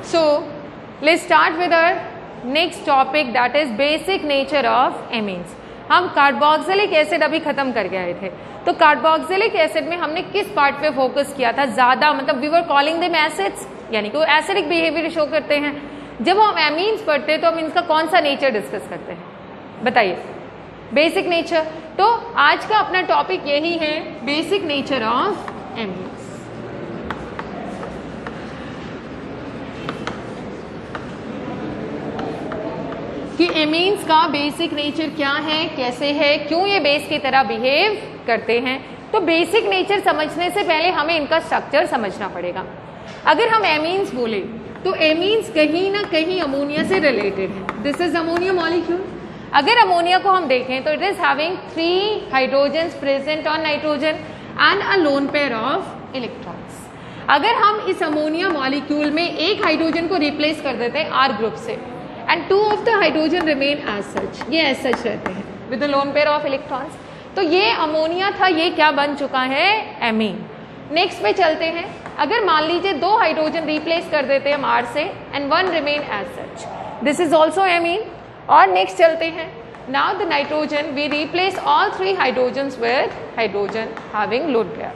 So let's start with our next topic, that is basic nature of amines. हम carboxylic acid अभी खत्म करके आए थे, तो कार्बोक्सिलिक एसिड में हमने किस पार्ट पे फोकस किया था ज़्यादा, मतलब we were calling them acids, यानी कि वो एसिडिक बिहेवियर शो करते हैं। जब हम एमीन्स पढ़ते हैं तो हम इनका कौन सा नेचर डिस्कस करते हैं, बताइए, बेसिक नेचर। तो आज का अपना टॉपिक यही है, बेसिक नेचर ऑफ एमीन्स। कि एमीन्स का बेसिक नेचर क्या है, कैसे है, क्यों ये बेस की तरह बिहेव करते हैं। तो बेसिक नेचर समझने से पहले हमें इनका स्ट्रक्चर समझना पड़ेगा। अगर हम एमीन्स बोले तो एमीन्स कहीं ना कहीं अमोनिया से रिलेटेड है। This is ammonia molecule. अगर अमोनिया को हम देखें तो it is having 3 hydrogens present on nitrogen and a lone pair of electrons. अगर हम इस अमोनिया मॉलिक्यूल में एक हाइड्रोजन को रिप्लेस कर देते हैं R ग्रुप से, and 2 of the hydrogen remain as such, ये as such रहते हैं with the lone pair of electrons। तो ये अमोनिया था, ये क्या बन चुका है, एमीन। नेक्स्ट पे चलते हैं। अगर मान लीजिए 2 हाइड्रोजन रिप्लेस कर देते हैं हम R से and 1 remain as such, this is also amine। और नेक्स्ट चलते हैं। now the nitrogen we replace all 3 hydrogens with hydrogen having lone pair।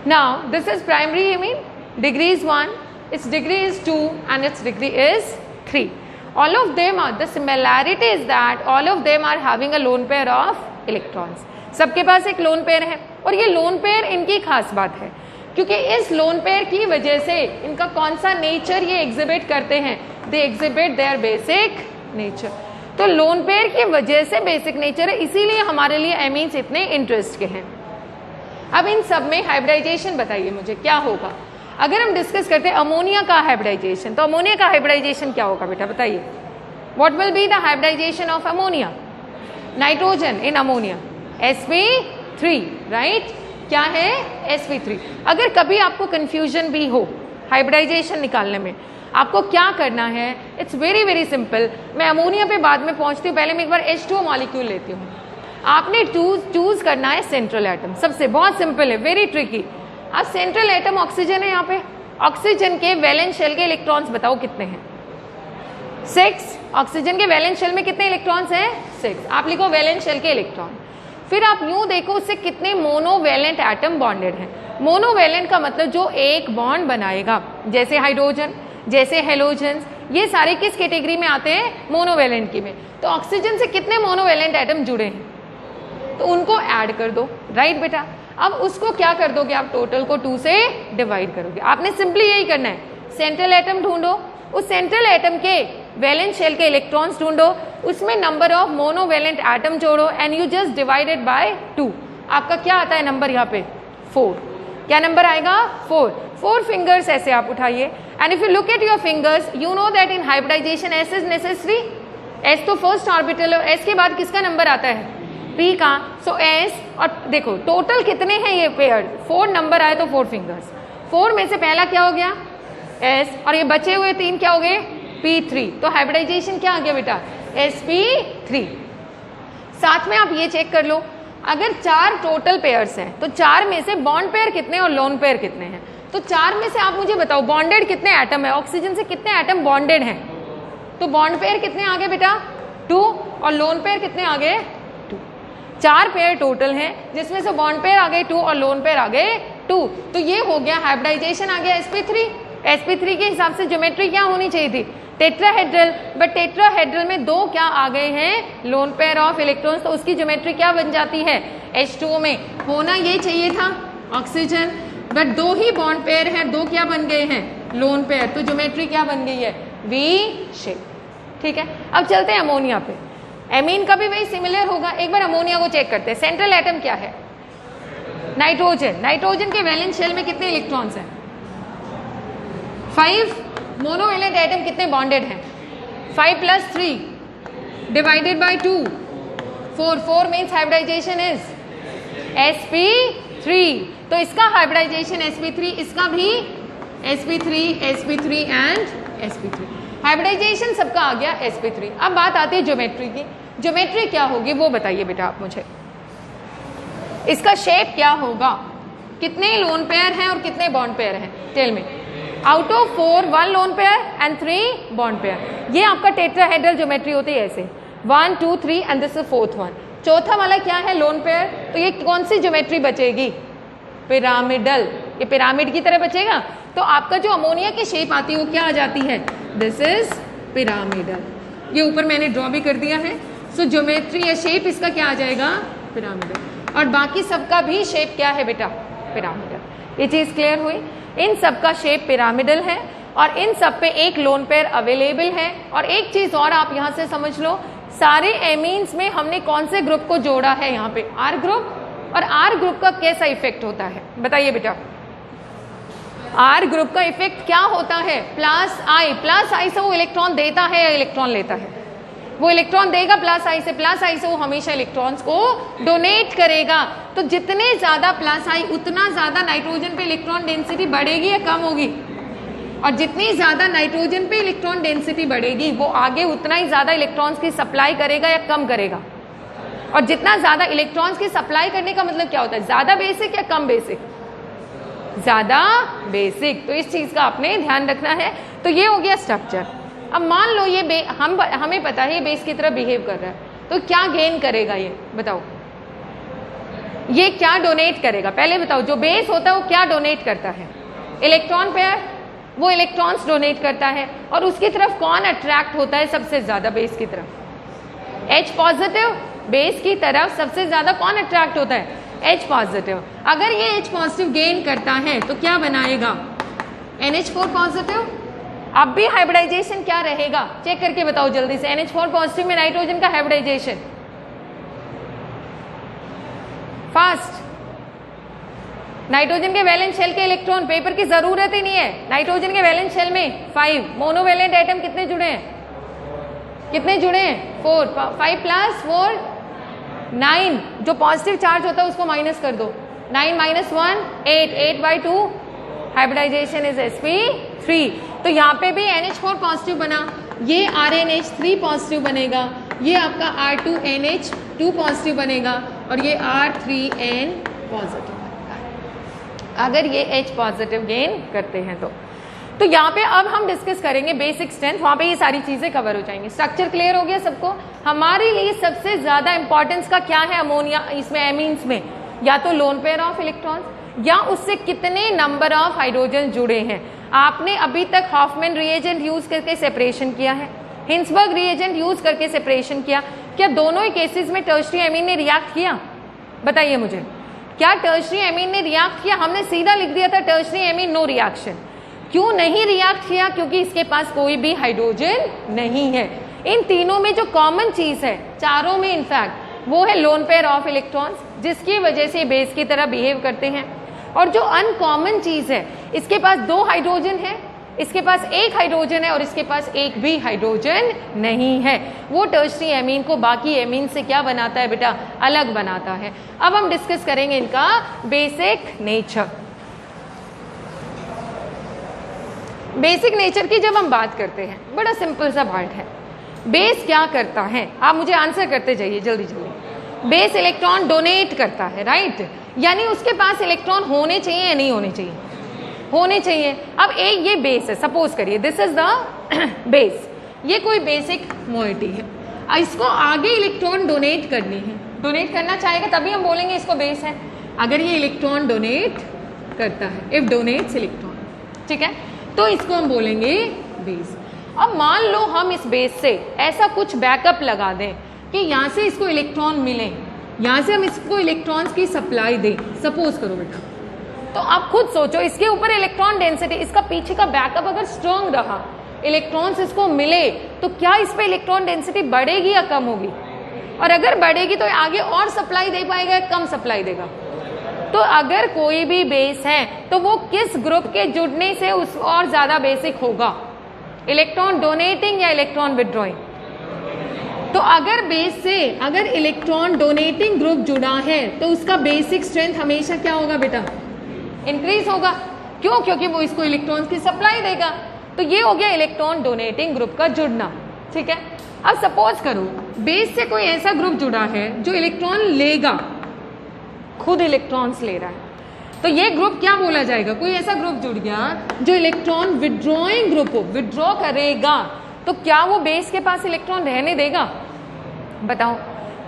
now this is primary amine, degree is 1, its degree is 2 and its degree is 3। all of them are, the similarity is that all of them are having a lone pair of electrons। सबके पास एक lone pair है, और ये lone pair इनकी खास बात है, क्योंकि इस लोन पेयर की वजह से इनका कौन सा नेचर ये एग्जिबिट करते हैं, they exhibit their basic nature. तो लोन पेयर की वजह से बेसिक नेचर है, इसीलिए हमारे लिए एमीन्स इतने इंटरेस्ट के हैं। अब इन सब में हाइब्रिडाइजेशन बताइए मुझे क्या होगा। अगर हम डिस्कस करते हैं अमोनिया का हाइब्रिडाइजेशन, तो अमोनिया का हाइब्रिडाइजेशन क्या होगा बेटा, बताइए। What will be the hybridization of ammonia, nitrogen in ammonia, sp3, right. क्या है, sp3। अगर कभी आपको कंफ्यूजन भी हो हाइब्रिडाइजेशन निकालने में, आपको क्या करना है, इट्स वेरी वेरी सिंपल। मैं अमोनिया पे बाद में पहुंचती हूँ, पहले मैं एक बार H2O मॉलिक्यूल लेती हूँ। आपने चूज करना है सेंट्रल एटम, सबसे बहुत सिंपल है, वेरी ट्रिकी। अब सेंट्रल एटम ऑक्सीजन है, यहाँ पे ऑक्सीजन के वैलेंस शेल के इलेक्ट्रॉन्स बताओ कितने हैं, 6। ऑक्सीजन के वैलेंस शेल में कितने इलेक्ट्रॉन्स हैं, 6। आप लिखो वैलेंस शेल के इलेक्ट्रॉन। फिर आप यूं देखो उससे कितने मोनोवैलेंट एटम बॉन्डेड हैं। मोनोवैलेंट का मतलब जो एक बॉन्ड बनाएगा, जैसे हाइड्रोजन, जैसे हेलोजन्स, ये सारे किस कैटेगरी में आते हैं, मोनोवैलेंट की में। तो ऑक्सीजन से कितने मोनोवैलेंट एटम जुड़े हैं, तो उनको ऐड कर दो, राइट बेटा। अब उसको क्या कर दोगे आप, टोटल को 2 से डिवाइड करोगे। आपने सिंपली यही करना है, सेंट्रल एटम ढूंढो, उस सेंट्रल एटम के वैलेंस शेल के इलेक्ट्रॉन्स ढूंढो, उसमें नंबर ऑफ मोनोवैलेंट एटम जोड़ो and you just divided by 2। आपका क्या आता है नंबर यहाँ पे, 4। क्या नंबर आएगा, 4 फिंगर्स ऐसे आप उठाइए, and if you look at your fingers you know that in hybridization s is necessary. S तो फर्स्ट ऑर्बिटल है, एस के बाद किसका नंबर आता है, पी का। सो एस, और देखो टोटल कितने हैं ये पेयर, 4 नंबर आए तो 4 फिंगर्स। 4 में से पहला क्या हो गया, एस, और ये बचे हुए 3 क्या हो गए, P3। तो हाइब्रिडाइजेशन क्या आ गया बेटा, sp3। साथ में आप ये चेक कर लो, अगर 4 टोटल पेयर्स हैं तो 4 में से बॉन्ड पेयर कितने और लोन पेयर कितने हैं। तो 4 में से आप मुझे बताओ बॉन्डेड कितने एटम है, ऑक्सीजन से कितने एटम बॉन्डेड हैं। तो बॉन्ड पेयर कितने आ गए बेटा, 2, और लोन पेयर कितने आ गए, 2। 4 पेयर टोटल हैं, जिसमें से बॉन्ड पेयर आ गए 2 और लोन पेयर आ गए 2। तो ये हो गया हाइब्रिडाइजेशन, आ गया sp3। sp3 के हिसाब से ज्योमेट्री क्या होनी चाहिए थी, टेट्राहेड्रल, बट टेट्राहेड्रल में 2 क्या आ गए हैं, लोन पेयर ऑफ इलेक्ट्रॉन्स। तो उसकी ज्योमेट्री क्या बन जाती है, H2O में होना ये चाहिए था oxygen, but 2 he bond pair है, 2 क्या बन गए हैं, लोन पेयर। तो ज्योमेट्री क्या बन गई है, V शेप। ठीक है, अब चलते हैं अमोनिया पे। एमीन का भी वही सिमिलर होगा। एक बार अमोनिया को चेक करते हैं। सेंट्रल एटम क्या है, नाइट्रोजन। नाइट्रोजन के वैलेंस शेल में कितने इलेक्ट्रॉन्स हैं, 5। मोनोवैलेंट एटम कितने बॉन्डेड हैं, 5 + 3 divided by 2, 4 means hybridization is sp3। तो इसका हाइब्रिडाइजेशन sp3, इसका भी sp3 एंड sp3। हाइब्रिडाइजेशन सबका आ गया sp3। अब बात आती है ज्योमेट्री की। ज्योमेट्री क्या होगी वो बताइए बेटा आप मुझे, इसका शेप क्या होगा, कितने लोन पेयर हैं और कितने बॉन्ड पेयर हैं, tell me. Out of 4 1 lone pair and 3 bond pair. ये आपका टेट्राहेड्रल ज्योमेट्री होती है ऐसे 1 2 3 and this is 4th one. चौथा वाला क्या है लोन पेयर, तो ये कौन सी ज्योमेट्री बचेगी, पिरामिडल। ये पिरामिड की तरह बचेगा, तो आपका जो अमोनिया की शेप आती है वो क्या आ जाती है, दिस इज पिरामिडल। ये ऊपर मैंने ड्रॉ भी कर दिया है। सो ज्योमेट्री या शेप इसका क्या आ जाएगा, पिरामिडल। और बाकी सबका भी शेप क्या है बेटा, पिरामिडल। ये चीज क्लियर हुई, इन सब का शेप पिरामिडल है और इन सब पे एक लोन पेयर अवेलेबल है। और एक चीज और आप यहां से समझ लो, सारे एमीन्स में हमने कौन से ग्रुप को जोड़ा है, यहाँ पे आर ग्रुप। और आर ग्रुप का कैसा इफेक्ट होता है बताइए बेटा, आर ग्रुप का इफेक्ट क्या होता है, प्लस आई से वो इलेक्ट्रॉन देता है या इलेक्ट्रॉन लेता है, वो इलेक्ट्रॉन देगा प्लस आई से वो हमेशा इलेक्ट्रॉन्स को डोनेट करेगा। तो जितने ज्यादा प्लस आई उतना ज्यादा नाइट्रोजन पे इलेक्ट्रॉन डेंसिटी बढ़ेगी या कम होगी, और जितनी ज्यादा नाइट्रोजन पे इलेक्ट्रॉन डेंसिटी बढ़ेगी वो आगे उतना ही ज्यादा इलेक्ट्रॉन्स की सप्लाई करेगा या कम करेगा। और जितना ज्यादा इलेक्ट्रॉन्स की सप्लाई करने का मतलब क्या होता है, ज्यादा बेसिक या कम बेसिक, ज्यादा बेसिक। तो इस चीज का आपने ध्यान रखना है। तो ये हो गया स्ट्रक्चर। अब मान लो ये हमें पता है ये बेस की तरह बिहेव कर रहा है, तो क्या गेन करेगा ये बताओ, ये क्या डोनेट करेगा, पहले बताओ। जो बेस होता है वो क्या डोनेट करता है, इलेक्ट्रॉन पेयर, वो इलेक्ट्रॉन्स डोनेट करता है। और उसकी तरफ कौन अट्रैक्ट होता है सबसे ज्यादा, बेस की तरफ H पॉजिटिव। बेस की तरफ सबसे ज्यादा कौन अट्रैक्ट होता है, H पॉजिटिव। अगर ये H पॉजिटिव गेन करता है तो क्या बनाएगा, NH4 पॉजिटिव। अब भी हाइब्रिडाइजेशन क्या रहेगा, चेक करके बताओ जल्दी से। NH4 पॉजिटिव में नाइट्रोजन का हाइब्रिडाइजेशन फास्ट। नाइट्रोजन के वैलेंस शेल के इलेक्ट्रॉन पेपर की जरूरत ही नहीं है। नाइट्रोजन के वैलेंस शेल में 5 मोनोवैलेंट एटम कितने जुड़े हैं, कितने जुड़े हैं 4, 5 प्लस 4 9। जो पॉजिटिव चार्ज होता है उसको माइनस कर दो, 9 माइनस 1 8, 8/2 हाइब्रिडाइजेशन इज sp3। तो यहाँ पे भी NH4 पॉजिटिव बना, ये RNH3 पॉजिटिव बनेगा, ये आपका R2NH2 पॉजिटिव बनेगा और ये R3N पॉजिटिव अगर ये H पॉजिटिव गेन करते हैं तो यहाँ पे अब हम डिस्कस करेंगे बेसिक स्ट्रेंथ। वहाँ पे ये सारी चीजें कवर हो जाएंगी। स्ट्रक्चर क्लियर हो गया सबको। हमारे लिए सबसे ज्यादा इंपॉर्टेंस का क्या है अमोनिया, इसमें एमीन्स में या तो लोन पेयर ऑफ इलेक्ट्रॉन्स या उससे कितने नंबर ऑफ हाइड्रोजन जुड़े हैं। आपने अभी तक हॉफमैन रिएजेंट यूज करके सेपरेशन किया है, हिंसबर्ग रिएजेंट यूज करके सेपरेशन किया। क्या दोनों ही केसेस में टर्शरी एमीन ने रिएक्ट किया, बताइए मुझे। क्या टर्शरी एमीन ने रिएक्ट किया, हमने सीधा लिख दिया था टर्शरी एमीन नो रिएक्शन। क्यों नहीं रिएक्ट किया, क्योंकि इसके पास कोई भी हाइड्रोजन नहीं है। इन तीनों में जो कॉमन चीज है, चारों में इनफैक्ट, वो है लोन पेयर ऑफ इलेक्ट्रॉन्स, जिसकी वजह से बेस की तरह बिहेव करते हैं। और जो अनकॉमन चीज है, इसके पास 2 हाइड्रोजन है, इसके पास 1 हाइड्रोजन है और इसके पास 1 भी हाइड्रोजन नहीं है। वो टर्शरी एमीन को बाकी एमीन से क्या बनाता है बेटा, अलग बनाता है। अब हम डिस्कस करेंगे इनका बेसिक नेचर। बेसिक नेचर की जब हम बात करते हैं, बड़ा सिंपल सा पार्ट है। बेस क्या करता है, आप मुझे आंसर करते जाइए जल्दी जल्दी। बेस इलेक्ट्रॉन डोनेट करता है, राइट। यानी उसके पास इलेक्ट्रॉन होने चाहिए या नहीं होने चाहिए, होने चाहिए। अब एक ये बेस है, सपोज करिए दिस इज द बेस, ये कोई बेसिक मोइटी है, इसको आगे इलेक्ट्रॉन डोनेट करनी है, डोनेट करना चाहेगा तभी हम बोलेंगे इसको बेस है। अगर ये इलेक्ट्रॉन डोनेट करता है, इफ डोनेट्स इलेक्ट्रॉन, ठीक है, तो इसको हम बोलेंगे बेस। अब मान लो हम इस बेस से ऐसा कुछ बैकअप लगा दें कि यहाँ से इसको इलेक्ट्रॉन मिले, यहाँ से हम इसको इलेक्ट्रॉन्स की सप्लाई दें, सपोज करो बेटा। तो आप खुद सोचो, इसके ऊपर इलेक्ट्रॉन डेंसिटी, इसका पीछे का बैकअप अगर स्ट्रॉन्ग रहा, इलेक्ट्रॉन्स इसको मिले, तो क्या इस पे इलेक्ट्रॉन डेंसिटी बढ़ेगी या कम होगी? और अगर बढ़ेगी तो आगे और सप्लाई दे पाएगा या कम सप्लाई देगा? तो अगर कोई भी बेस है तो वो किस ग्रुप के जुड़ने से उस और ज्यादा बेसिक होगा, इलेक्ट्रॉन डोनेटिंग या इलेक्ट्रॉन विड्रॉइंग? तो अगर बेस से अगर इलेक्ट्रॉन डोनेटिंग ग्रुप जुड़ा है तो उसका बेसिक स्ट्रेंथ हमेशा क्या होगा बेटा, इंक्रीज होगा। क्यों? क्योंकि वो इसको इलेक्ट्रॉन्स की सप्लाई देगा। तो ये हो गया इलेक्ट्रॉन डोनेटिंग ग्रुप का जुड़ना, ठीक है। अब सपोज करो बेस से कोई ऐसा ग्रुप जुड़ा है जो इलेक्ट्रॉन लेगा, खुद इलेक्ट्रॉन्स ले रहा है, तो ये ग्रुप क्या बोला जाएगा? कोई ऐसा ग्रुप जुड़ गया जो इलेक्ट्रॉन विड्रॉइंग ग्रुप हो, विड्रॉ करेगा, तो क्या वो बेस के पास इलेक्ट्रॉन रहने देगा? बताओ।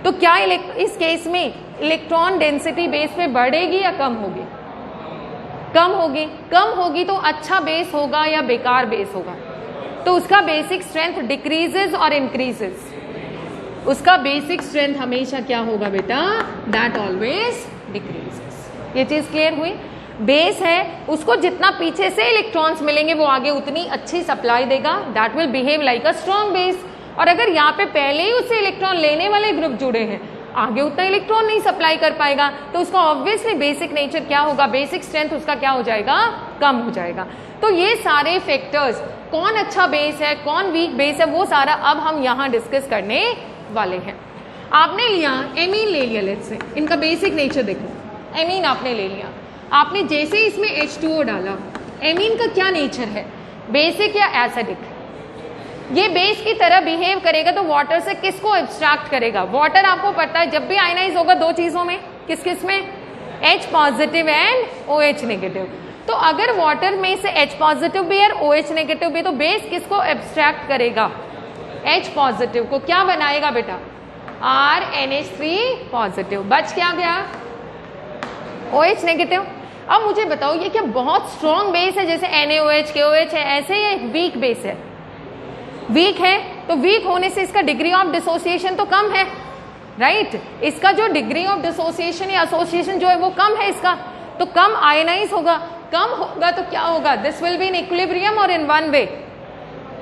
तो क्या इस केस में इलेक्ट्रॉन डेंसिटी बेस पे बढ़ेगी या कम होगी? कम होगी। कम होगी तो अच्छा बेस होगा या बेकार बेस होगा? तो उसका बेसिक स्ट्रेंथ डिक्रीजेस और इंक्रीजेस। उसका बेसिक स्ट्रेंथ हमेशा क्या होगा बेटा? That always decreases. ये चीज क्लियर हुई? बेस है, उसको जितना पीछे से इलेक्ट्रॉन्स मिलेंगे वो आगे उतनी अच्छी सप्लाई देगा, that will behave like a strong base. और अगर यहाँ पे पहले ही उससे इलेक्ट्रॉन लेने वाले ग्रुप जुड़े हैं, आगे उतना इलेक्ट्रॉन नहीं सप्लाई कर पाएगा, तो उसका ऑब्वियसली बेसिक नेचर क्या होगा? बेसिक स्ट्रेंथ उसका क्या हो जाएगा? कम हो जाएगा। तो ये सारे फैक्टर्स, कौन अच्छा बेस है, कौन वीक बेस है, वो सारा अब हम यहाँ डिस्कस करने वाले हैं। आपने लिया एमीन ले लिया, लेट्स से इनका बेसिक नेचर देखो। एमीन आपने ले लिया, आपने जैसे इसमें H2O डाला, एमीन का क्या नेचर है? बेसिक या एसिडिक? ये बेस की तरह बिहेव करेगा तो वाटर से किसको एब्स्ट्रैक्ट करेगा? वाटर आपको पता है जब भी आयनाइज होगा दो चीजों में, किस किस में? H positive and OH negative. तो अगर वाटर में से H पॉजिटिव भी और OH नेगेटिव भी, तो बेस किसको एब्स्ट्रैक्ट करेगा? H पॉजिटिव को। क्या बनाएगा बेटा? RNH3 positive. बच क्या गया? OH negative. अब मुझे बताओ ये क्या बहुत स्ट्रॉन्ग बेस है जैसे NaOH KOH है, ऐसे ये वीक बेस है? वीक है तो वीक होने से इसका डिग्री ऑफ डिसोसिएशन तो कम है, राइट? इसका जो डिग्री ऑफ डिसोसिएशन या एसोसिएशन जो है वो कम है इसका, तो कम आयनाइज होगा। कम होगा तो क्या होगा? This will be in equilibrium और इन वन वे।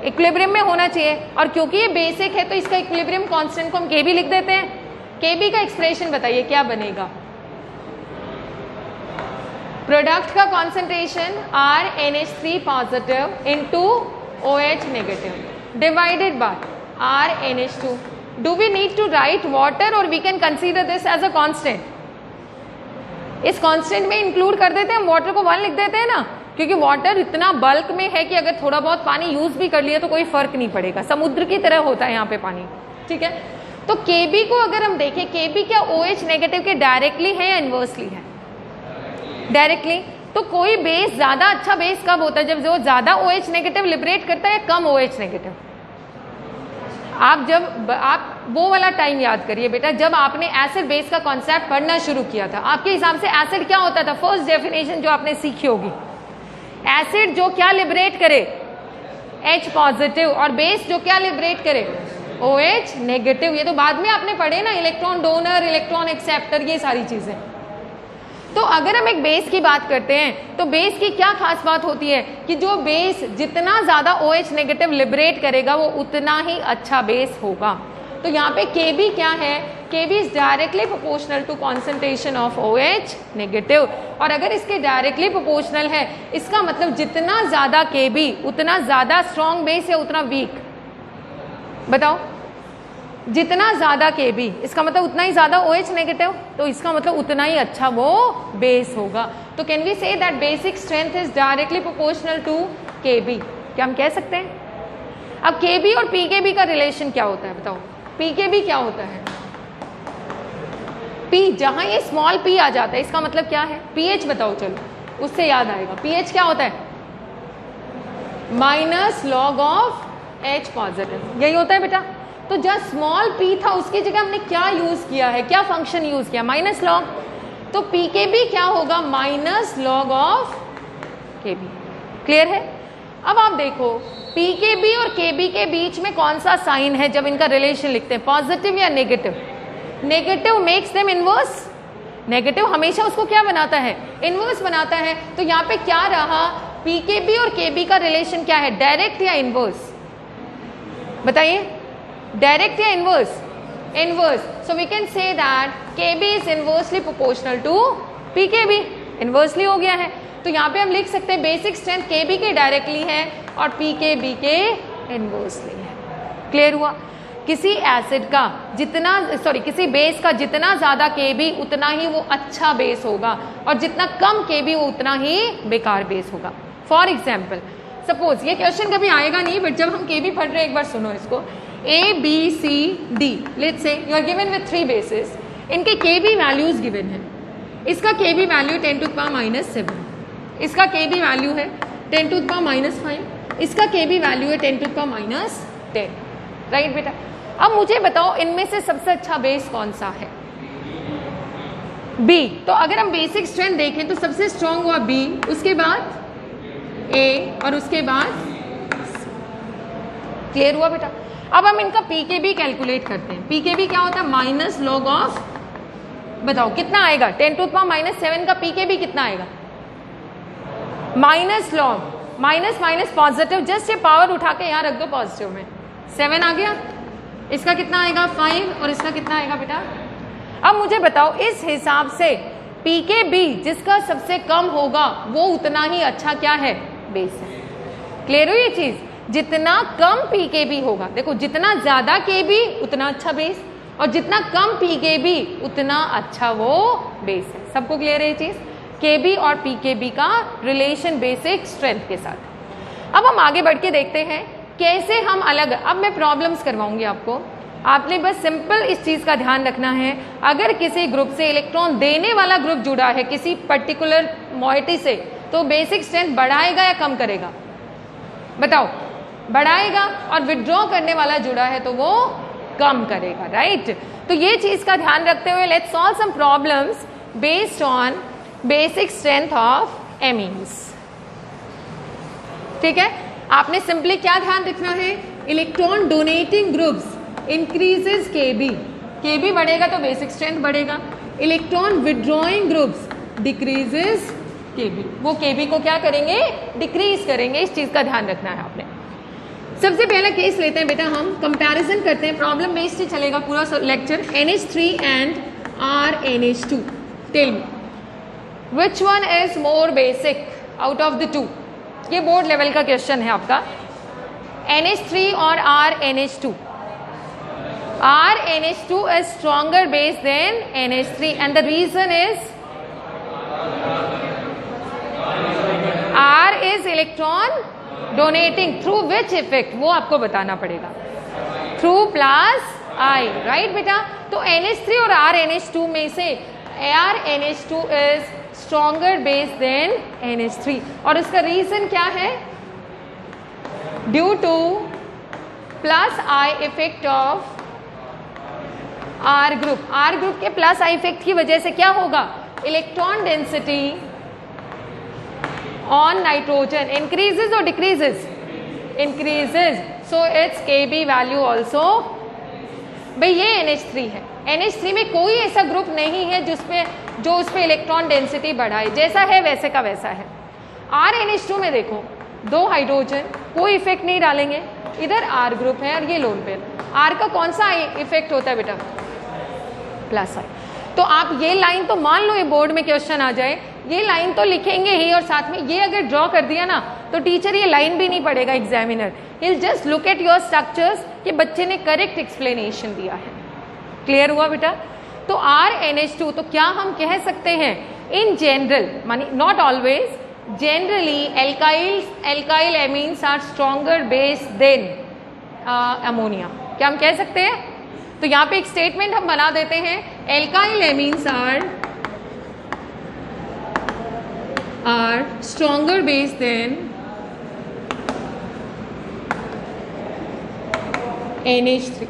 इक्विलिब्रियम में होना चाहिए, और क्योंकि ये बेसिक है तो इसका इक्विलिब्रियम कांस्टेंट को हम Kb लिख देते हैं। Kb का एक्सप्रेशन बताइए क्या बनेगा? प्रोडक्ट का concentration RNH3 positive into OH negative divided by RNH2। Do we need to write water और we can consider this as a constant? इस कांस्टेंट में इंक्लूड कर देते हैं हम, वाटर को 1 लिख देते हैं ना, क्योंकि वाटर इतना बल्क में है कि अगर थोड़ा बहुत पानी यूज भी कर लिया तो कोई फर्क नहीं पड़ेगा, समुद्र की तरह होता है यहाँ पे पानी, ठीक है? तो Kb को अगर हम देखें, Kb क्या OH नेगेटिव के डायरेक्टली है या इनवर्सली है? डायरेक्टली। तो कोई बेस ज्यादा अच्छा बेस कब होता है? जब जो ज्यादा OH नेगेटिव लिबरेट करता है, कम OH नेगेटिव। आप वो वाला टाइम याद करिए बेटा जब आपने एसिड बेस का कॉन्सेप्ट पढ़ना शुरू किया था। आपके हिसाब से एसिड क्या होता था? फर्स्ट डेफिनेशन जो आपने सीखी होगी, एसिड जो क्या लिबरेट करे? H positive. और बेस जो क्या लिबरेट करे? OH negative. ये तो बाद में आपने पढ़े ना, इलेक्ट्रॉन डोनर, इलेक्ट्रॉन एक्सेप्टर, ये सारी चीजें। तो अगर हम एक बेस की बात करते हैं तो बेस की क्या खास बात होती है कि जो बेस जितना ज्यादा OH नेगेटिव लिबरेट करेगा वो उतना ही अच्छा बेस होगा। तो यहाँ पे Kb क्या है? Kb is directly proportional to concentration of OH negative. और अगर इसके डायरेक्टली प्रोपोर्शनल है, इसका मतलब जितना ज्यादा Kb उतना ज्यादा स्ट्रॉन्ग बेस या उतना वीक? बताओ। जितना ज्यादा Kb इसका मतलब उतना ही ज्यादा OH नेगेटिव, तो इसका मतलब उतना ही अच्छा वो बेस होगा। तो can we say that basic strength is directly proportional to Kb? क्या हम कह सकते हैं? अब Kb और Pkb का रिलेशन क्या होता है बताओ? Pkb क्या होता है? P, जहां ये स्मॉल p आ जाता है इसका मतलब क्या है? pH बताओ, चलो उससे याद आएगा। pH क्या होता है? Minus log of H positive, यही होता है बेटा। तो जब स्मॉल p था उसकी जगह हमने क्या यूज किया है? क्या फंक्शन यूज किया? Minus log. तो Pkb क्या होगा? Minus log of Kb। Clear है? अब आप देखो Pkb और Kb के बीच में कौन सा साइन है जब इनका रिलेशन लिखते हैं? पॉजिटिव या negative? Negative makes them inverse. Negative हमेशा उसको क्या बनाता है? इनवर्स बनाता है। तो यहाँ पे क्या रहा? Pkb और Kb का रिलेशन क्या है? डायरेक्ट या इनवर्स? बताइए, डायरेक्ट या inverse? Inverse. So we can say that Kb is inversely proportional to Pkb। Inversely हो गया है, तो यहाँ पे हम लिख सकते हैं बेसिक स्ट्रेंथ Kb के डायरेक्टली है और Pkb के इनवर्सली है। क्लियर हुआ? किसी एसिड का जितना किसी बेस का जितना ज्यादा Kb उतना ही वो अच्छा बेस होगा, और जितना कम Kb वो उतना ही बेकार बेस होगा। फॉर एग्जाम्पल सपोज ये क्वेश्चन कभी आएगा नहीं, बट जब हम Kb पढ़ रहे हैं एक बार सुनो इसको। A, B, C, D, let's say you are given with 3 bases, इनके Kb वैल्यूज गिवन है। इसका Kb वैल्यू 10⁻⁷, इसका Kb वैल्यू है 10⁻⁵, इसका Kb वैल्यू है 10⁻⁻10, राइट बेटा। अब मुझे बताओ इनमें से सबसे अच्छा बेस कौन सा है? B। तो अगर हम बेसिक स्ट्रेंथ देखें तो सबसे स्ट्रॉन्ग हुआ B, उसके बाद A और उसके बाद क्लियर हुआ बेटा। अब हम इनका PKB कैलकुलेट करते हैं। PKB क्या होता है? माइनस लॉग ऑफ, बताओ कितना आएगा? 10⁻⁷ का PKB कितना आएगा? Minus log, minus minus positive, just ये पावर उठा के यहाँ रख दो पॉजिटिव में, 7 आ गया। इसका कितना आएगा? 5 और इसका कितना आएगा बेटा? अब मुझे बताओ इस हिसाब से PKB जिसका सबसे कम होगा वो उतना ही अच्छा क्या है? बेस है। क्लियर हुई ये चीज? जितना कम PKB होगा, देखो जितना ज्यादा KB उतना अच्छा बेस, और जितना कम PKB उतना अच्छा वो बेस है। सबको क्लियर है ये चीज? KB और PKB का रिलेशन बेसिक स्ट्रेंथ के साथ। अब हम आगे बढ़ के देखते हैं कैसे हम अलग, अब मैं प्रॉब्लम्स करवाऊंगी आपको, आपने बस सिंपल इस चीज का ध्यान रखना है। अगर किसी ग्रुप से इलेक्ट्रॉन देने वाला ग्रुप जुड़ा है किसी पर्टिकुलर मोइटी से, तो बेसिक स्ट्रेंथ बढ़ाएगा या कम करेगा? बताओ। बढ़ाएगा। और विड्रॉ करने वाला जुड़ा है तो वो कम करेगा, राइट। तो ये चीज का ध्यान रखते हुए let's solve some problems based on basic strength of amines. ठीक है, आपने सिंपली क्या ध्यान रखना है? Electron donating groups increases KB, KB बढ़ेगा तो बेसिक स्ट्रेंथ बढ़ेगा। Electron withdrawing groups decreases KB, वो KB को क्या करेंगे? डिक्रीज करेंगे। इस चीज का ध्यान रखना है आपने। सबसे पहला केस लेते हैं बेटा, हम कंपैरिजन करते हैं, प्रॉब्लम बेस्ड ही चलेगा पूरा lecture. NH3 and RNH2, tell me which one is more basic out of the two? ये बोर्ड लेवल का क्वेश्चन है आपका। NH3 और RNH2, RNH2 is stronger base than NH3 and the reason is R is electron donating through which effect, वो आपको बताना पड़ेगा। Through plus I, right बेटा। तो NH3 और RNH2 में से RNH2 is stronger base than NH3 और उसका रीजन क्या है? Due to plus I effect of R group. R group के प्लस आई इफेक्ट की वजह से क्या होगा? Electron density on nitrogen increases और decreases? Increases. So its KB value also. भाई ये NH3 है, NH3 में कोई ऐसा ग्रुप नहीं है जो उस पर इलेक्ट्रॉन डेंसिटी बढ़ाए, जैसा है वैसे का वैसा है। RNH2 में देखो 2 हाइड्रोजन, कोई इफेक्ट नहीं डालेंगे, इधर R ग्रुप है और ये लोन पेयर। R का कौन सा इफेक्ट होता है बेटा? प्लस आई। तो आप ये लाइन तो मान लो ये बोर्ड में क्वेश्चन आ जाए, ये लाइन तो लिखेंगे ही, और साथ में ये अगर ड्रॉ कर दिया ना तो टीचर ये लाइन भी नहीं पढ़ेगा, examiner will just look at your structures कि बच्चे ने करेक्ट एक्सप्लेनेशन दिया है। क्लियर हुआ बेटा? तो RNH2, तो क्या हम कह सकते हैं in general, many not always, generally alkyl amines are stronger base than ammonia. क्या हम कह सकते हैं? तो यहाँ पे एक स्टेटमेंट हम बना देते हैं, alkyl amines are stronger base than NH3।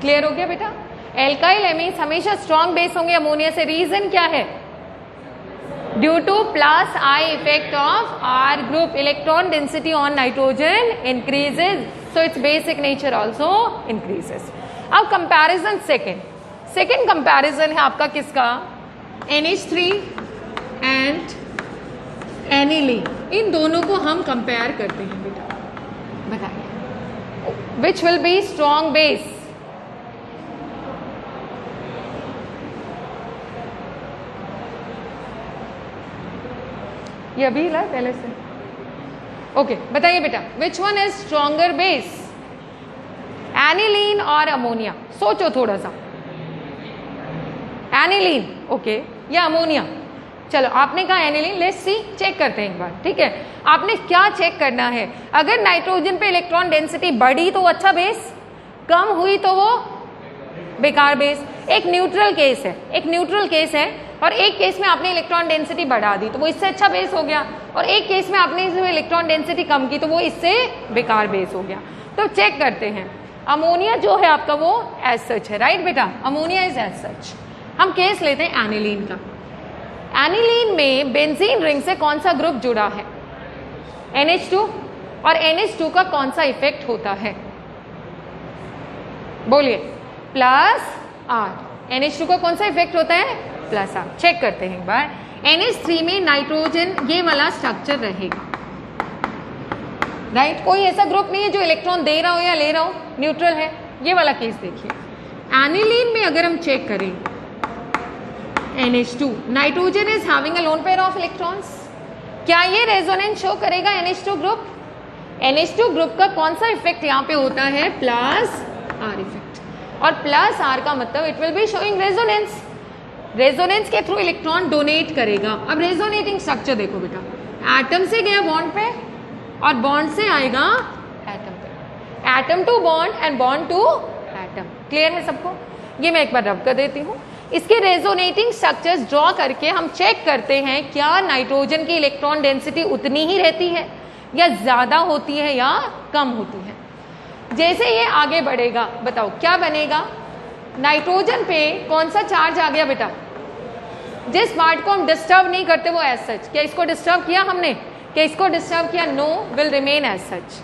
Clear हो गया बेटा? एल्काइल एमीन्स हमेशा स्ट्रॉन्ग बेस होंगे अमोनिया से। रीजन क्या है? Due to plus I effect of R group, electron density on nitrogen increases, so its basic nature also increases। अब comparison second comparison है आपका किसका? NH3 एंड एनिलीन, इन दोनों को हम कंपेयर करते हैं बेटा। बताइए which will be strong base? ये अभी ला पहले से। ओके, बताइए बेटा which one is stronger base? Aniline और अमोनिया? सोचो थोड़ा सा। एनिलीन ओके या अमोनिया? चलो आपने कहा एनिलीन, लेट्स सी, चेक करते हैं एक बार। ठीक है, आपने क्या चेक करना है? अगर नाइट्रोजन पे इलेक्ट्रॉन डेंसिटी बढ़ी तो वो अच्छा बेस, कम हुई तो वो बेकार बेस। एक न्यूट्रल केस है, और एक केस में आपने इलेक्ट्रॉन डेंसिटी बढ़ा दी तो वो इससे अच्छा बेस हो गया, और एक केस में आपने इलेक्ट्रॉन डेंसिटी कम की तो वो इससे बेकार बेस हो गया। तो चेक करते हैं, अमोनिया जो है आपका वो एज सच है, राइट बेटा, अमोनिया इज एज सच। हम केस लेते हैं एनिलीन का। एनिलीन में बेंजीन रिंग से कौन सा ग्रुप जुड़ा है? NH2, और NH2 का कौन सा इफेक्ट होता है? बोलिए, प्लस R। NH2 का कौन सा इफेक्ट होता है? Plus R। चेक करते हैं एक बार। NH3 में नाइट्रोजन ये वाला स्ट्रक्चर रहेगा, राइट। कोई ऐसा ग्रुप नहीं है जो इलेक्ट्रॉन दे रहा हो या ले रहा हो, न्यूट्रल है। ये वाला केस देखिए, एनिलीन में अगर हम चेक करें NH2, nitrogen is having a lone pair of electrons, क्या ये रेजोनेंस शो करेगा NH2 ग्रुप? NH2 ग्रुप का कौन सा इफेक्ट यहाँ पे होता है? प्लस R इफेक्ट, और प्लस R का मतलब it will be showing resonance. Resonance के थ्रू इलेक्ट्रॉन डोनेट करेगा। अब रेजोनेटिंग स्ट्रक्चर देखो बेटा, एटम से गया बॉन्ड पे और बॉन्ड से आएगा एटम पे, atom to bond and bond to atom. Clear है सबको? ये मैं एक बार रब कर देती हूँ। इसके रेजोनेटिंग स्ट्रक्चर्स ड्रॉ करके हम चेक करते हैं क्या नाइट्रोजन की इलेक्ट्रॉन डेंसिटी उतनी ही रहती है या ज्यादा होती है या कम होती है। जैसे ये आगे बढ़ेगा बताओ क्या बनेगा? नाइट्रोजन पे कौन सा चार्ज आ गया बेटा? जिस पार्ट को हम डिस्टर्ब नहीं करते वो एज सच। क्या इसको डिस्टर्ब किया हमने? क्या इसको डिस्टर्ब किया? No, will remain as such.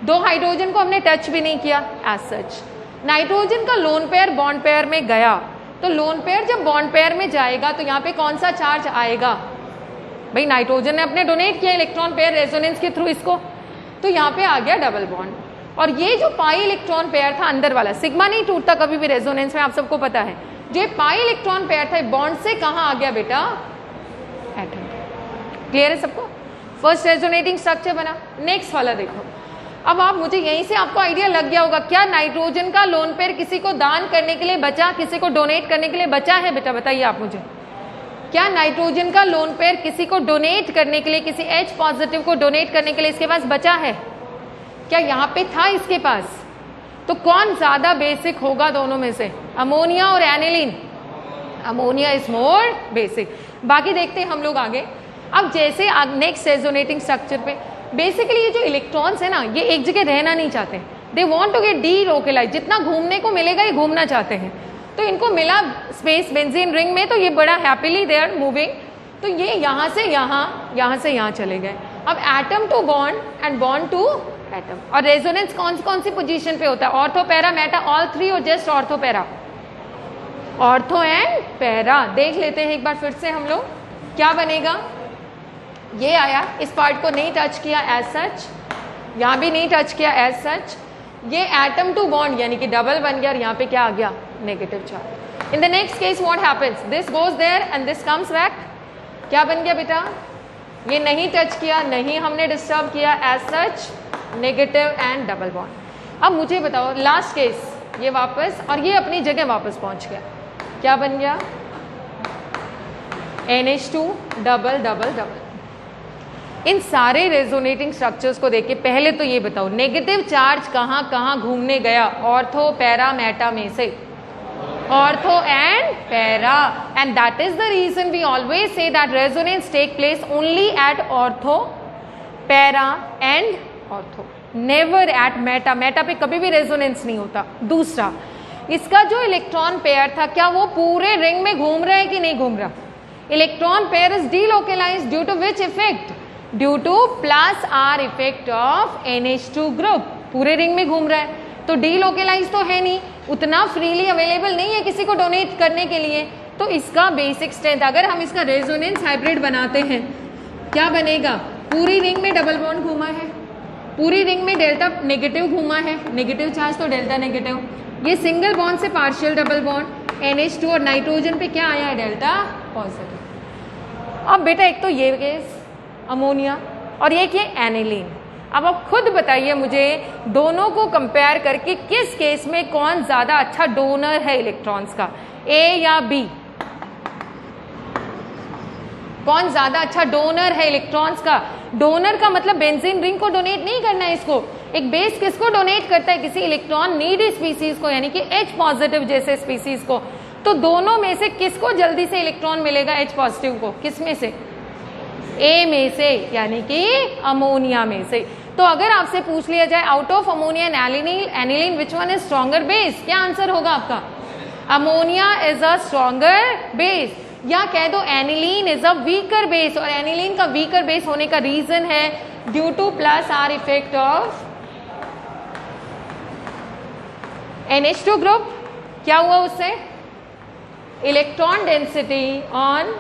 दो हाइड्रोजन को हमने टच भी नहीं किया, एज सच। नाइट्रोजन का लोन पेयर बॉन्ड पेयर में गया, तो लोन पेयर जब बॉन्ड पेयर में जाएगा तो यहाँ पे कौन सा चार्ज आएगा? भाई नाइट्रोजन ने अपने डोनेट किया इलेक्ट्रॉन पेयर रेजोनेंस के थ्रू इसको, तो यहाँ पे आ गया डबल बॉन्ड। और ये जो पाई इलेक्ट्रॉन पेयर था अंदर वाला, सिग्मा नहीं टूटता कभी भी रेजोनेंस में, आप सबको पता है। जो पाई इलेक्ट्रॉन पेयर था बॉन्ड से कहाँ आ गया बेटा? एटम। क्लियर है सबको? फर्स्ट रेजोनेटिंग स्ट्रक्चर बना। नेक्स्ट वाला देखो, अब आप मुझे यहीं से आपको आइडिया लग गया होगा, क्या नाइट्रोजन का लोन पेयर किसी को दान करने के लिए बचा, किसी को डोनेट करने के लिए बचा है बेटा? बताइए आप मुझे, क्या नाइट्रोजन का लोन पेयर किसी को डोनेट करने के लिए, किसी H पॉजिटिव को डोनेट करने के लिए इसके पास बचा है? क्या यहाँ पे था इसके पास? तो कौन ज्यादा बेसिक होगा दोनों में से? अमोनिया और aniline. Ammonia is more basic. बाकी देखते हैं हम लोग आगे। अब जैसे नेक्स्ट रेजोनेटिंग स्ट्रक्चर पे, बेसिकली ये जो इलेक्ट्रॉन्स है ना, ये एक जगह रहना नहीं चाहते, they want to get delocalize. जितना घूमने को मिलेगा ये घूमना चाहते हैं, तो इनको मिला स्पेस बेंजीन रिंग में, तो ये बड़ा हैप्पीली दे आर मूविंग। तो ये यहाँ से यहाँ से यहाँ चले गए। अब atom to bond and bond to atom. और रेजोनेंस कौन सी पोजीशन पे होता है? Ortho, para, meta, all three, और just ortho para? Ortho and para. देख लेते हैं एक बार फिर से हम लोग, क्या बनेगा? ये आया, इस पार्ट को नहीं टच किया एज सच, यहाँ भी नहीं टच किया एज सच। ये एटम टू बॉन्ड यानी कि डबल बन गया, और यहाँ पे क्या आ गया? Negative charge. In the next case what happens? This goes there and this comes back. क्या बन गया बेटा? ये नहीं टच किया, नहीं हमने डिस्टर्ब किया, as such negative and double bond. अब मुझे बताओ लास्ट केस, ये वापस, और ये अपनी जगह वापस पहुंच गया, क्या बन गया? NH2 double double double. इन सारे रेजोनेटिंग स्ट्रक्चर्स को देख के पहले तो ये बताओ, नेगेटिव चार्ज कहाँ कहाँ घूमने गया? ऑर्थो, पैरा, मेटा में से ortho and para. And that is the reason we always say that resonance take place only at ortho, para and ortho, never at meta. Meta पे कभी भी रेजोनेंस नहीं होता। दूसरा, इसका जो इलेक्ट्रॉन पेयर था, क्या वो पूरे रिंग में घूम रहा है कि नहीं घूम रहा? Electron pair is delocalized due to which effect? Due to plus R effect of NH2 group. पूरे रिंग में घूम रहा है, तो डीलोकलाइज तो है नहीं, उतना फ्रीली अवेलेबल नहीं है किसी को डोनेट करने के लिए। तो इसका बेसिक स्ट्रेंथ, अगर हम इसका रेजोनेंस हाइब्रिड बनाते हैं, क्या बनेगा? पूरी रिंग में डबल बॉन्ड घूमा है, पूरी रिंग में डेल्टा नेगेटिव घूमा है, नेगेटिव चार्ज तो डेल्टा नेगेटिव। ये सिंगल बॉन्ड से पार्शियल डबल बॉन्ड, NH2 और नाइट्रोजन पे क्या आया है? Delta positive. अब बेटा एक तो ये केस अमोनिया, और एक ये एनिलीन। अब आप खुद बताइए मुझे, दोनों को कंपेयर करके किस केस में कौन ज्यादा अच्छा डोनर है इलेक्ट्रॉन्स का, A या B? कौन ज्यादा अच्छा डोनर है इलेक्ट्रॉन्स का? डोनर का मतलब बेंजीन रिंग को डोनेट नहीं करना है इसको। एक बेस किसको डोनेट करता है? किसी इलेक्ट्रॉन नीडी स्पीसीज को, यानी कि H पॉजिटिव जैसे स्पीसीज को। तो दोनों में से किसको जल्दी से इलेक्ट्रॉन मिलेगा H पॉजिटिव को? किस में से? A में से, यानी कि अमोनिया में से। तो अगर आपसे पूछ लिया जाए out of ammonia and aniline which one is stronger base, क्या आंसर होगा आपका? Ammonia is a stronger base, या कह दो aniline is a weaker base. और एनिलीन का वीकर बेस होने का रीजन है due to plus R effect of NH2 group. क्या हुआ उससे? Electron density on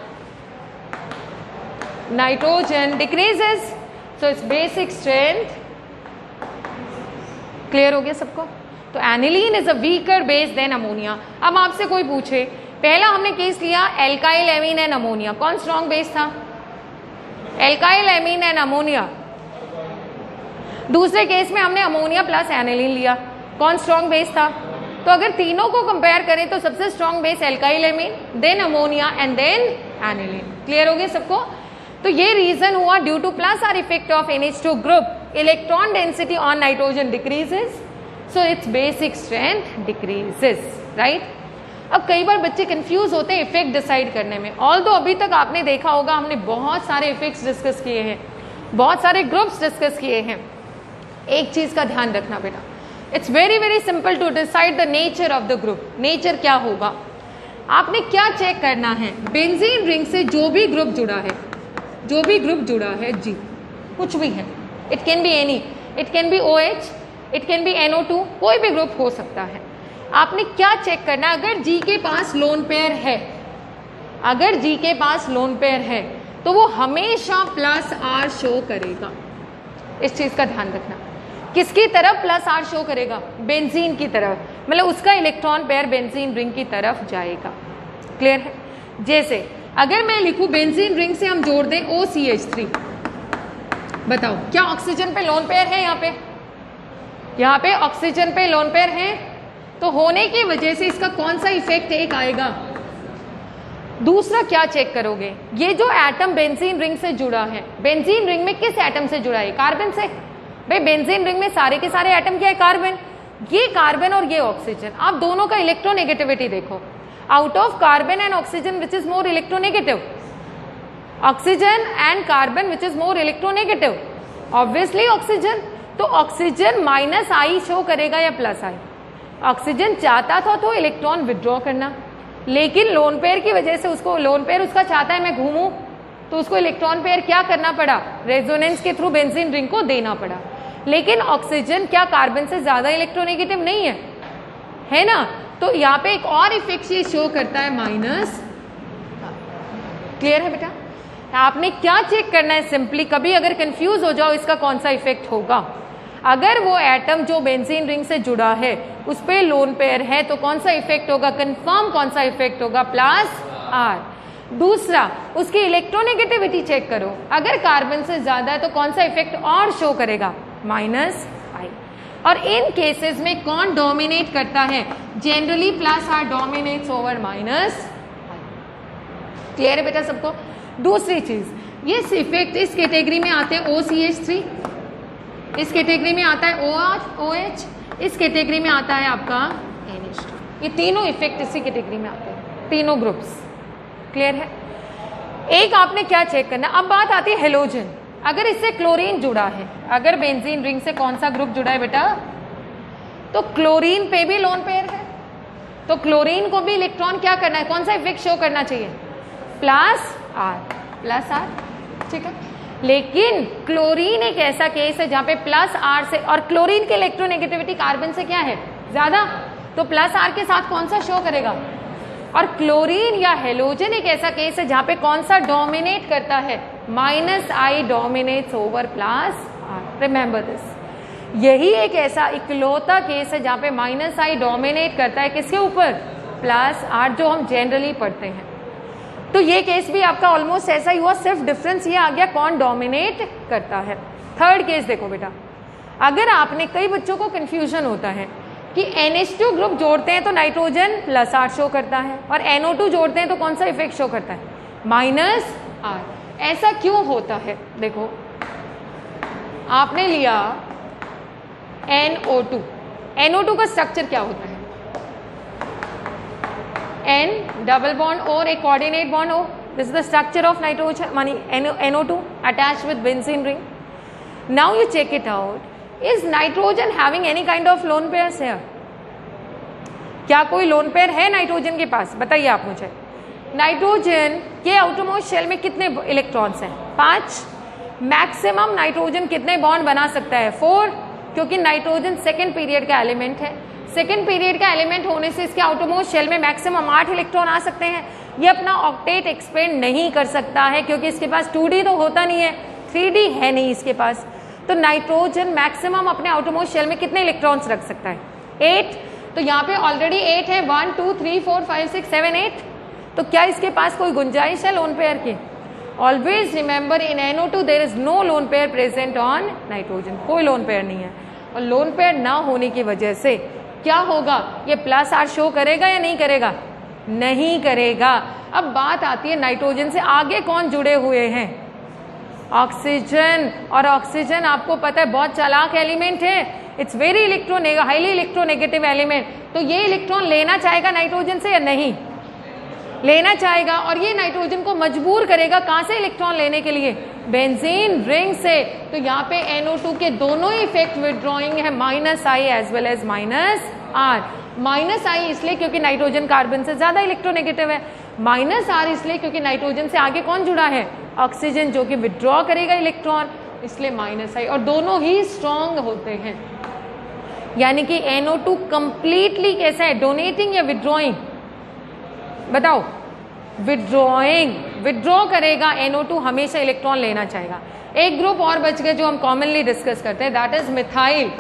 nitrogen decreases, so its basic strength. Clear हो गया सबको? तो aniline is a weaker base than ammonia. अब आपसे कोई पूछे, पहला हमने केस लिया एल्काइल एमीन एंड अमोनिया, कौन स्ट्रॉन्ग बेस था? Alkyl amine and ammonia. दूसरे केस में हमने अमोनिया प्लस एनिलीन लिया, कौन स्ट्रॉन्ग बेस था? तो अगर तीनों को कंपेयर करें तो सबसे strong base alkyl amine, then ammonia and then aniline. Clear हो गया सबको? तो ये रीजन हुआ due to plus R effect of NH2 group, electron density on nitrogen decreases, so its basic strength decreases, right. अब कई बार बच्चे कंफ्यूज होते हैं इफेक्ट डिसाइड करने में। ऑल्दो अभी तक आपने देखा होगा हमने बहुत सारे इफेक्ट्स डिस्कस किए हैं, बहुत सारे ग्रुप्स डिस्कस किए हैं। एक चीज का ध्यान रखना बेटा, it's very very simple to decide the nature of the group. Nature क्या होगा? आपने क्या चेक करना है? बेंजीन रिंग से जो भी ग्रुप जुड़ा है, जो भी ग्रुप जुड़ा है जी, कुछ भी है, it can be any, it can be OH, it can be NO2, कोई भी ग्रुप हो सकता है। आपने क्या चेक करना? अगर G के पास लोन पेयर है, अगर G के पास लोन पेयर है तो वो हमेशा प्लस R शो करेगा। इस चीज का ध्यान रखना। किसकी तरफ प्लस R शो करेगा? बेंजीन की तरफ, मतलब उसका इलेक्ट्रॉन पेयर बेंजीन रिंग की तरफ जाएगा। क्लियर है? जैसे अगर मैं लिखूं बेंजीन रिंग से हम जोड़ दें OCH3, बताओ क्या ऑक्सीजन पे लोन पेयर है? यहाँ पे ऑक्सीजन पे लोन पेयर है, तो होने की वजह से इसका कौन सा इफेक्ट एक आएगा? दूसरा क्या चेक करोगे? ये जो एटम बेंजीन रिंग से जुड़ा है, बेंजीन रिंग में किस एटम से जुड़ा है? कार्बन से। भाई बेंजीन रिंग में सारे के सारे एटम क्या है? कार्बन। ये कार्बन और ये ऑक्सीजन, आप दोनों का इलेक्ट्रोनेगेटिविटी देखो। Out of carbon and oxygen which is more electronegative? Oxygen and carbon which is more electronegative? Obviously oxygen. तो ऑक्सीजन माइनस I शो करेगा या प्लस I? ऑक्सीजन चाहता था तो इलेक्ट्रॉन विड्रॉ करना, लेकिन लोन पेयर की वजह से उसको, लोन पेयर उसका चाहता है मैं घूमूं, तो उसको इलेक्ट्रॉन पेयर क्या करना पड़ा? रेजोनेंस के थ्रू बेंजीन रिंग को देना पड़ा। लेकिन ऑक्सीजन क्या कार्बन से ज्यादा इलेक्ट्रोनेगेटिव नहीं है? है ना? तो यहाँ पे एक और इफेक्ट ये शो करता है माइनस। क्लियर है बेटा? आपने क्या चेक करना है? सिंपली कभी अगर कंफ्यूज हो जाओ इसका कौन सा इफेक्ट होगा, अगर वो एटम जो बेंजीन रिंग से जुड़ा है उस पे लोन पेयर है तो कौन सा इफेक्ट होगा? कंफर्म कौन सा इफेक्ट होगा? Plus R। दूसरा, उसकी इलेक्ट्रोनेगेटिविटी चेक करो, अगर कार्बन से ज्यादा है तो कौन सा इफेक्ट और शो करेगा? Minus I। और इन केसेस में कौन डोमिनेट करता है? Generally plus R dominates over minus I। Clear है बेटा सबको? दूसरी चीज, ये इफेक्ट इस कैटेगरी में आते हैं OCH3, इस कैटेगरी में आता है OH, इस कैटेगरी में आता है आपका NH2। ये तीनों इफेक्ट इसी कैटेगरी में आते हैं, तीनों ग्रुप्स। क्लियर है? एक आपने क्या चेक करना, अब बात आती है हेलोजन। अगर इससे क्लोरीन जुड़ा है, अगर बेंजीन रिंग से कौन सा ग्रुप जुड़ा है बेटा? तो क्लोरीन पे भी लोन पेयर है, तो क्लोरीन को भी इलेक्ट्रॉन क्या करना है? कौन सा इफेक्ट शो करना चाहिए? Plus R, plus R। ठीक है? लेकिन क्लोरीन एक ऐसा केस है जहां पे प्लस R से, और क्लोरीन की इलेक्ट्रोनेगेटिविटी कार्बन से क्या है? ज्यादा, तो प्लस R के साथ कौन सा शो करेगा? और क्लोरीन या हेलोजन एक ऐसा केस है जहां पे कौन सा डोमिनेट करता है? Minus I dominates over plus R। Remember this. यही एक ऐसा इकलौता केस है जहां पे माइनस I डोमिनेट करता है किसके ऊपर? प्लस R, जो हम जनरली पढ़ते हैं। तो ये केस भी आपका ऑलमोस्ट ऐसा ही हुआ, सिर्फ डिफरेंस ये आ गया कौन डोमिनेट करता है। थर्ड केस देखो बेटा, अगर आपने, कई बच्चों को कंफ्यूजन होता है कि NH2 ग्रुप जोड़ते हैं तो नाइट्रोजन प्लस R शो करता है, और NO2 जोड़ते हैं तो कौन सा इफेक्ट शो करता है? Minus R। ऐसा क्यों होता है? देखो, आपने लिया NO2, NO2 का स्ट्रक्चर क्या होता है? N double bond or a coordinate bond O. This is the structure of nitrogen NO2 attached with benzene ring. Now you check it out. Is nitrogen having any kind of lone pairs here? क्या कोई lone pair है nitrogen के पास? बताइए आप मुझे. Nitrogen के outermost shell में कितने इलेक्ट्रॉन्स हैं? 5. मैक्सिमम नाइट्रोजन कितने बॉन्ड बना सकता है? 4, क्योंकि नाइट्रोजन सेकेंड पीरियड का एलिमेंट है. सेकेंड पीरियड का एलिमेंट होने से इसके आउटरमोस्ट शेल में मैक्सिमम 8 इलेक्ट्रॉन आ सकते हैं. ये अपना ऑक्टेट एक्सपेंड नहीं कर सकता है क्योंकि इसके पास 2D तो होता नहीं है, 3D है नहीं इसके पास. तो नाइट्रोजन मैक्सिमम अपने आउटरमोस्ट शेल में कितने इलेक्ट्रॉन्स रख सकता है? 8. तो यहाँ पे ऑलरेडी 8 है. 1 2 3 4 5 6 7 8. तो क्या इसके पास कोई गुंजाइश है लोन पेयर की? Always remember in NO2 there is no lone pair present on nitrogen. कोई लोन पेयर नहीं है. और लोन पेयर ना होने की वजह से क्या होगा? ये प्लस R शो करेगा या नहीं करेगा? नहीं करेगा. अब बात आती है नाइट्रोजन से आगे कौन जुड़े हुए हैं? ऑक्सीजन. और ऑक्सीजन आपको पता है बहुत चालाक एलिमेंट है. It's very highly electronegative element. तो ये इलेक्ट्रॉन लेना चाहेगा नाइट्रोजन से या नहीं? लेना चाहेगा. और ये नाइट्रोजन को मजबूर करेगा कहां से इलेक्ट्रॉन लेने के लिए? बेंजीन रिंग से. तो यहाँ पे NO2 के दोनों इफेक्ट विड्रॉइंग है, -I as well as -R. -I इसलिए क्योंकि नाइट्रोजन कार्बन से ज्यादा इलेक्ट्रोनेगेटिव है. -R इसलिए क्योंकि नाइट्रोजन से आगे कौन जुड़ा है? ऑक्सीजन, जो कि विड्रॉ करेगा इलेक्ट्रॉन, इसलिए -I. और दोनों ही स्ट्रॉन्ग होते हैं. यानी कि NO2 कंप्लीटली कैसा है? डोनेटिंग या विड्रॉइंग? बताओ. विड्रॉइंग. विड्रॉ करेगा. NO2 हमेशा इलेक्ट्रॉन लेना चाहेगा. एक ग्रुप और बच गया जो हम कॉमनली डिस्कस करते हैं, दैट इज मिथाइल.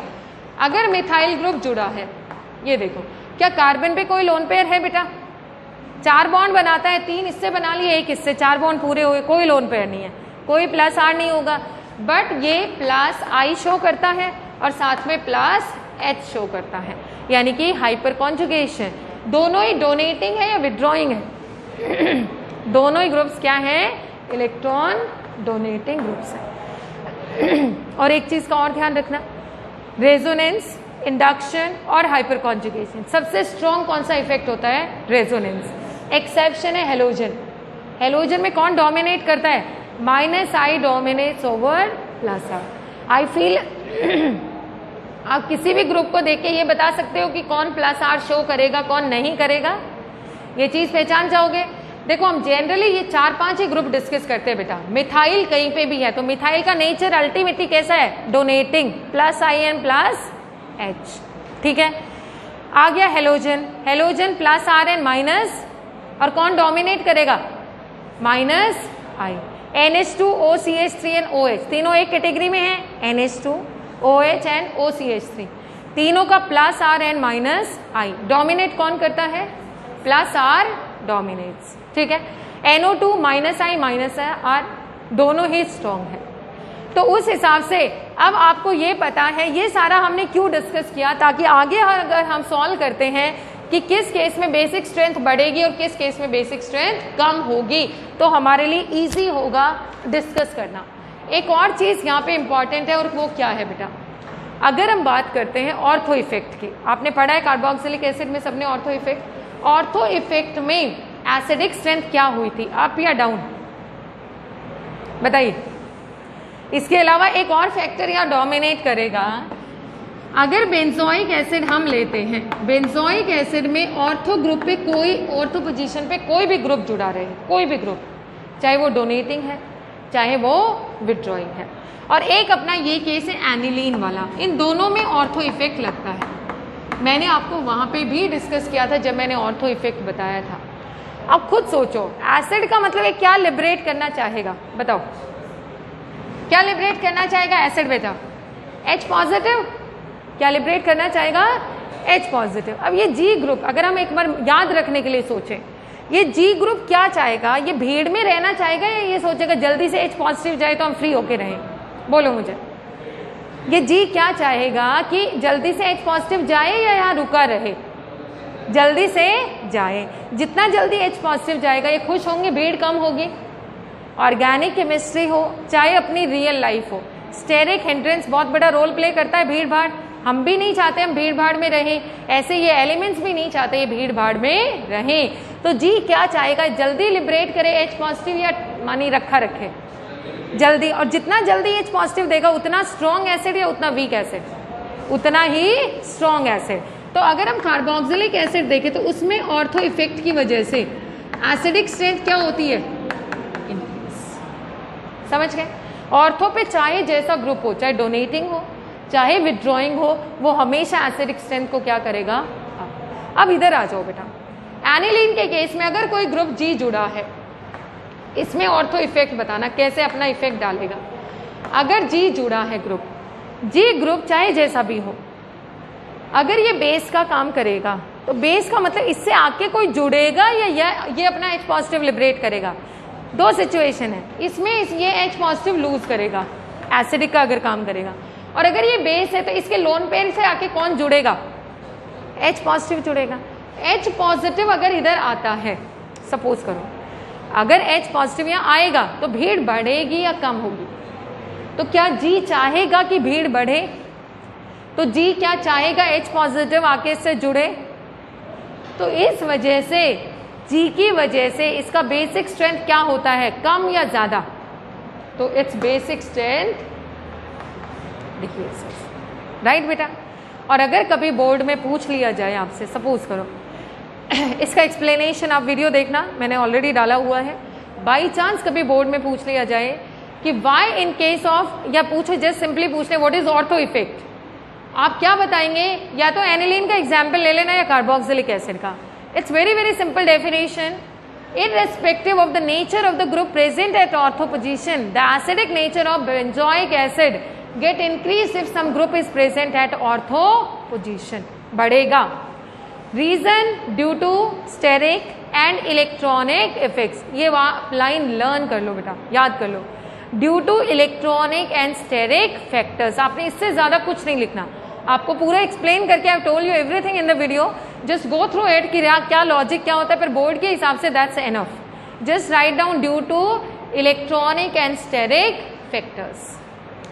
अगर मिथाइल ग्रुप जुड़ा है, ये देखो, क्या कार्बन पे कोई लोन पेयर है बेटा? 4 बॉन्ड बनाता है, 3 इससे बना लिए, 1 इससे, 4 बॉन्ड पूरे हुए. कोई लोन पेयर नहीं है, कोई प्लस R नहीं होगा. बट ये प्लस I शो करता है और साथ में प्लस H शो करता है, यानी कि हाइपर कॉन्जुगेशन. दोनों ही डोनेटिंग है या विड्रॉइंग है? दोनों ही ग्रुप्स क्या है? इलेक्ट्रॉन डोनेटिंग ग्रुप्स है. और एक चीज का और ध्यान रखना, रेजोनेंस, इंडक्शन और हाइपर कॉन्जुगेशन. सबसे स्ट्रॉन्ग कौन सा इफेक्ट होता है? रेजोनेंस. एक्सेप्शन है हेलोजन. हेलोजन में कौन डोमिनेट करता है? -I dominates over +R. I feel आप किसी भी ग्रुप को देख के ये बता सकते हो कि कौन +R शो करेगा, कौन नहीं करेगा. ये चीज पहचान जाओगे. देखो, हम जनरली ये 4-5 ही ग्रुप डिस्कस करते हैं बेटा. मिथाइल कहीं पे भी है तो मिथाइल का नेचर अल्टीमेटली कैसा है? Donating, +I +H. ठीक है. आ गया हेलोजन. हेलोजन +R और कौन डोमिनेट करेगा? -I. NH2, OCH3 and OH तीनों एक कैटेगरी में है. NH2, OH एंड OCH3 तीनों का +R एंड -I. डोमिनेट कौन करता है? +R dominates. ठीक है. NO2 -I -R दोनों ही स्ट्रॉन्ग है. तो उस हिसाब से अब आपको ये पता है, ये सारा हमने क्यों डिस्कस किया, ताकि आगे अगर हम सॉल्व करते हैं कि किस केस में बेसिक स्ट्रेंथ बढ़ेगी और किस केस में बेसिक स्ट्रेंथ कम होगी, तो हमारे लिए इजी होगा डिस्कस करना. एक और चीज यहाँ पे इंपॉर्टेंट है और वो क्या है बेटा? अगर हम बात करते हैं ऑर्थो इफेक्ट की, आपने पढ़ा है कार्बोक्सिलिक एसिड में सबने ऑर्थो इफेक्ट. ऑर्थो इफेक्ट में एसिडिक स्ट्रेंथ क्या हुई थी, अप या डाउन? बताइए. इसके अलावा एक और फैक्टर यहाँ डोमिनेट करेगा. अगर बेंजोइक एसिड हम लेते हैं, बेंजोइक एसिड में ऑर्थो ग्रुप पे कोई, ऑर्थो पोजीशन पे कोई भी ग्रुप जुड़ा रहे, कोई भी ग्रुप, चाहे वो डोनेटिंग है चाहे वो विड्रॉइंग है. और एक अपना ये केस है एनिलीन वाला. इन दोनों में ऑर्थो इफेक्ट लगता है. मैंने आपको वहां पे भी डिस्कस किया था जब मैंने ऑर्थो इफेक्ट बताया था. अब खुद सोचो, एसिड का मतलब है क्या लिबरेट करना चाहेगा? बताओ, क्या लिबरेट करना चाहेगा एसिड बेटा? H positive. क्या लिबरेट करना चाहेगा? H positive. अब ये G ग्रुप अगर हम एक बार याद रखने के लिए सोचें, ये G ग्रुप क्या चाहेगा? ये भीड़ में रहना चाहेगा या ये सोचेगा जल्दी से H पॉजिटिव जाए तो हम फ्री होके रहें? बोलो मुझे. ये G क्या चाहेगा कि जल्दी से H पॉजिटिव जाए या यहाँ रुका रहे? जल्दी से जाए. जितना जल्दी H पॉजिटिव जाएगा ये खुश होंगे, भीड़ कम होगी. ऑर्गेनिक केमिस्ट्री हो चाहे अपनी रियल लाइफ हो, स्टेरिक हिंड्रेंस बहुत बड़ा रोल प्ले करता है. भीड़ भाड़ हम भी नहीं चाहते हम भीड़ भाड़ में रहें, ऐसे ये एलिमेंट्स भी नहीं चाहते ये भीड़ भाड़ में रहें. तो जी क्या चाहेगा, जल्दी लिबरेट करे H पॉजिटिव या मानी रखा रखे जल्दी, और जितना जल्दी H पॉजिटिव देगा उतना स्ट्रॉन्ग एसिड या उतना वीक एसिड, उतना ही स्ट्रॉन्ग एसिड। तो अगर हम कार्बोक्सिलिक एसिड देखें तो उसमें ऑर्थो इफेक्ट की वजह से एसिडिक स्ट्रेंथ क्या होती है, समझ गए। ऑर्थो पे चाहे जैसा ग्रुप हो, चाहे डोनेटिंग हो चाहे विड्रॉइंग हो, वो हमेशा एसिडिक स्ट्रेंथ को क्या करेगा। अब इधर आ जाओ बेटा, एनिलीन के केस में अगर कोई ग्रुप जी जुड़ा है, इसमें ऑर्थो इफेक्ट बताना कैसे अपना इफेक्ट डालेगा। अगर जी जुड़ा है ग्रुप, जी ग्रुप चाहे जैसा भी हो, अगर ये बेस का काम करेगा तो बेस का मतलब इससे आके कोई जुड़ेगा या ये अपना H पॉजिटिव लिबरेट करेगा। दो सिचुएशन है, इसमें ये H पॉजिटिव लूज करेगा एसिडिक का अगर काम करेगा, और अगर ये बेस है तो इसके लोन पेयर से आके कौन जुड़ेगा, H पॉजिटिव जुड़ेगा। H पॉजिटिव अगर इधर आता है, सपोज करो अगर H पॉजिटिव यहाँ आएगा तो भीड़ बढ़ेगी या कम होगी। तो क्या जी चाहेगा कि भीड़ बढ़े, तो जी क्या चाहेगा H पॉजिटिव आके इससे जुड़े। तो इस वजह से जी की वजह से इसका बेसिक स्ट्रेंथ क्या होता है, कम या ज्यादा। तो it's basic strength decreases, right बेटा। और अगर कभी बोर्ड में पूछ लिया जाए आपसे, सपोज करो इसका एक्सप्लेनेशन आप वीडियो देखना, मैंने ऑलरेडी डाला हुआ है। बाई चांस कभी बोर्ड में पूछ लिया जाए कि वाई इन केस ऑफ, या पूछो जस्ट सिंपली पूछ ले व्हाट इज ऑर्थो इफेक्ट, आप क्या बताएंगे, या तो एनिलीन का एग्जाम्पल ले लेना या कार्बोक्सिलिक एसिड का। It's very very simple definition, irrespective of the nature of the group present at ortho position, the acidic nature of benzoic acid get increased if some group is present at ortho position, बढ़ेगा। Reason due to steric and electronic effects, ये line learn कर लो बेटा, याद कर लो। Due to electronic and steric factors, आपने इससे ज्यादा कुछ नहीं लिखना, आपको पूरा एक्सप्लेन करके I told you everything in the video, just go through it कि क्या लॉजिक क्या होता है, फिर बोर्ड के हिसाब से that's enough. Just write down due to electronic and steric factors,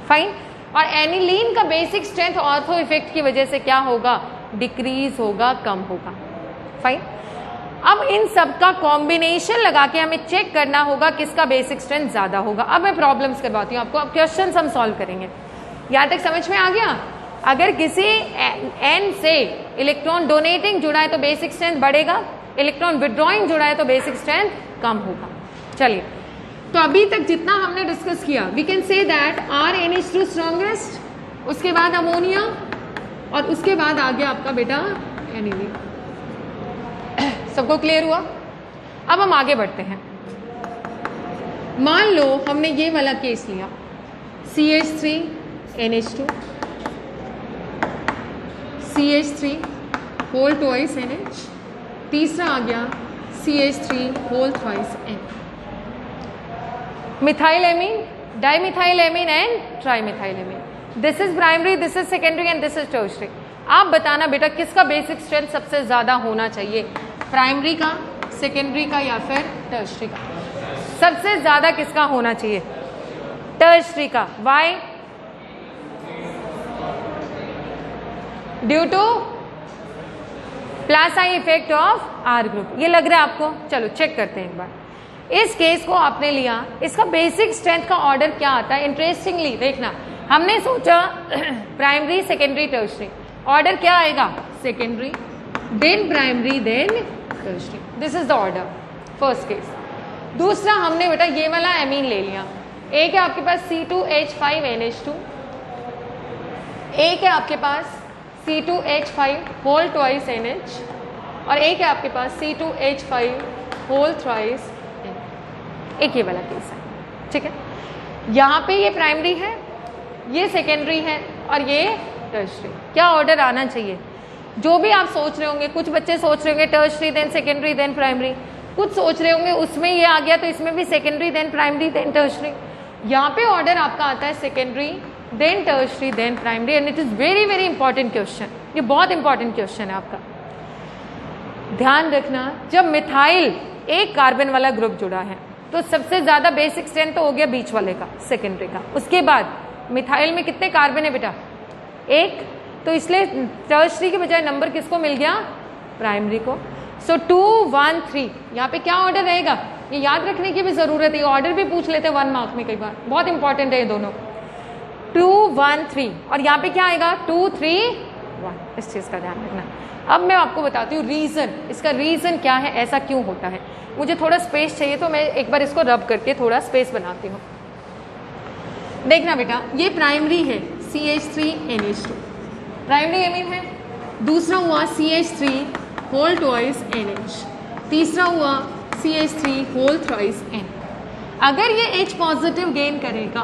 fine. और एनिलीन का बेसिक स्ट्रेंथ ऑर्थो इफेक्ट की वजह से क्या होगा, डिक्रीज होगा, कम होगा, फाइन। अब इन सब का कॉम्बिनेशन लगा के हमें चेक करना होगा किसका बेसिक स्ट्रेंथ ज्यादा होगा। अब मैं प्रॉब्लम्स करवाती हूँ आपको, अब क्वेश्चन हम सॉल्व करेंगे। यहाँ तक समझ में आ गया। अगर किसी एन से इलेक्ट्रॉन डोनेटिंग जुड़ा है तो बेसिक स्ट्रेंथ बढ़ेगा, इलेक्ट्रॉन विड्रॉइंग जुड़ा है तो बेसिक स्ट्रेंथ कम होगा। चलिए, तो अभी तक जितना हमने डिस्कस किया, we can say that RNH2 strongest, उसके बाद अमोनिया, और उसके बाद आ गया आपका बेटा एनिलीन। सबको क्लियर हुआ? अब हम आगे बढ़ते हैं। मान लो हमने ये वाला केस लिया, CH3NH2, CH3 whole twice NH, तीसरा आ गया CH3 whole twice N, methylamine, dimethylamine and trimethylamine. This is primary, this is secondary and this is tertiary. आप बताना बेटा किसका बेसिक स्ट्रेंथ सबसे ज्यादा होना चाहिए, प्राइमरी का, सेकेंडरी का या फिर टर्शियरी का? सबसे ज्यादा किसका होना चाहिए, टर्शियरी का। Why? Due to plus I effect of R group. ये लग रहा है आपको? चलो चेक करते हैं एक बार। इस केस को आपने लिया, इसका बेसिक स्ट्रेंथ का ऑर्डर क्या आता है? इंटरेस्टिंगली देखना, हमने सोचा प्राइमरी सेकेंडरी टर्शियरी, ऑर्डर क्या आएगा? Secondary then primary then tertiary, this is the order, first case. दूसरा हमने बेटा ये वाला एमीन ले लिया, एक है आपके पास C2H5NH2, एक है आपके पास C2H5 होल ट्वाइस NH, और एक है आपके पास C2H5 होल थ्राइस N। एक ये वाला केस है, ठीक है। यहाँ पे ये प्राइमरी है, ये सेकेंडरी है और ये टर्शियरी। क्या ऑर्डर आना चाहिए? जो भी आप सोच रहे होंगे, कुछ बच्चे सोच रहे होंगे tertiary then secondary then primary, कुछ सोच रहे होंगे उसमें ये आ गया तो इसमें भी secondary then primary then tertiary. यहाँ पे ऑर्डर आपका आता है secondary then tertiary then primary, and it is very very important question. ये बहुत इंपॉर्टेंट क्वेश्चन है आपका, ध्यान रखना। जब मिथाइल एक कार्बन वाला ग्रुप जुड़ा है तो सबसे ज्यादा बेसिक स्ट्रेंथ तो हो गया बीच वाले का, सेकेंडरी का। उसके बाद मिथाइल में कितने कार्बन है बेटा? एक, तो इसलिए टर्शियरी के बजाय नंबर किसको मिल गया? प्राइमरी को। सो 2 1 3 यहाँ पे क्या ऑर्डर रहेगा, ये याद रखने की भी जरूरत है, ऑर्डर भी पूछ लेते हैं 1 मार्क में कई बार, बहुत इंपॉर्टेंट है ये दोनों। 2 1 3 और यहाँ पे क्या आएगा 2 3 1, इस चीज का ध्यान रखना। अब मैं आपको बताती हूँ रीजन, इसका रीजन क्या है, ऐसा क्यों होता है। मुझे थोड़ा स्पेस चाहिए तो मैं एक बार इसको रब करके थोड़ा स्पेस बनाती हूँ। देखना बेटा, ये प्राइमरी है CH3NH2, प्राइमरी एमीन है। दूसरा हुआ CH3 होल ट्वाइस NH, तीसरा हुआ CH3 होल थ्राइस N। अगर ये H पॉजिटिव गेन करेगा,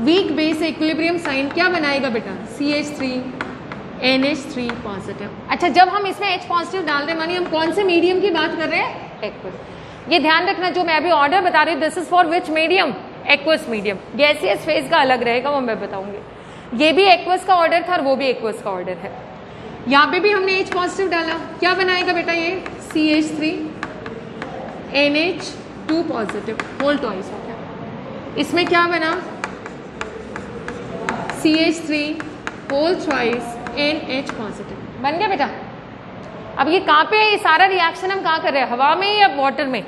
वीक बेस इक्विलिब्रियम साइन क्या बनाएगा बेटा, CH3NH3 पॉजिटिव। अच्छा, जब हम इसमें H पॉजिटिव डाल रहे हैं, मानिए हम कौन से मीडियम की बात कर रहे हैं, एक्वस। ये ध्यान रखना, जो मैं अभी ऑर्डर बता रही हूँ this is for which medium, aqueous medium. Gaseous phase का अलग रहेगा, वो मैं बताऊंगी। ये भी एक्वस का ऑर्डर था और वो भी एक्वस का ऑर्डर है। यहाँ पे भी हमने H पॉजिटिव डाला, क्या बनाएगा बेटा ये CH3NH2 पॉजिटिव होल ट्वाइस हो गया। इसमें क्या बना CH3 whole thrice NH positive बन गया बेटा। अब ये कहाँ पे है, ये सारा रिएक्शन हम कहाँ कर रहे हैं, हवा में या वाटर में,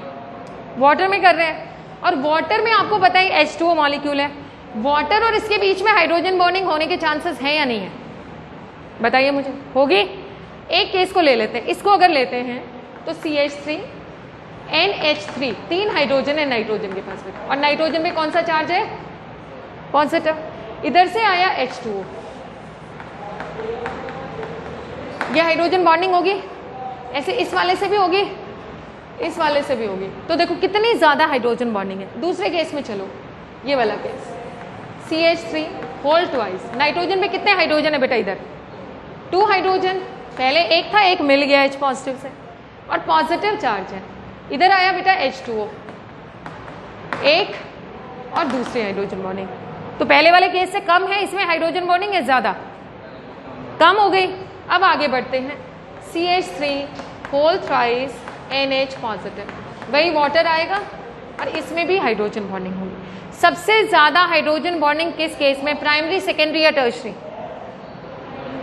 वाटर में कर रहे हैं। और वाटर में आपको पता है H2O मॉलिक्यूल है, वाटर और इसके बीच में हाइड्रोजन बॉन्डिंग होने के चांसेस हैं या नहीं है, बताइए मुझे, होगी। एक केस को ले लेते हैं, इसको अगर लेते हैं तो CH3NH3, 3 हाइड्रोजन है नाइट्रोजन के पास में, और नाइट्रोजन में कौन सा चार्ज है, पॉजिटिव। इधर से आया H2O, ये हाइड्रोजन बॉन्डिंग होगी, ऐसे इस वाले से भी होगी, इस वाले से भी होगी। तो देखो कितनी ज्यादा हाइड्रोजन बॉन्डिंग है। दूसरे केस में चलो, ये वाला case CH3 whole twice, nitrogen में कितने हाइड्रोजन है बेटा, इधर 2 हाइड्रोजन, पहले एक था, एक मिल गया H पॉजिटिव से, और पॉजिटिव चार्ज है। इधर आया बेटा H2O, एक और दूसरी हाइड्रोजन बॉन्डिंग, तो पहले वाले केस से कम है, इसमें हाइड्रोजन बॉन्डिंग है ज्यादा, कम हो गई। अब आगे बढ़ते हैं, CH3 whole thrice NH positive, वही वाटर आएगा और इसमें भी हाइड्रोजन बॉन्डिंग होगी। सबसे ज्यादा हाइड्रोजन बॉन्डिंग किस केस में, प्राइमरी, सेकेंडरी या टर्शरी,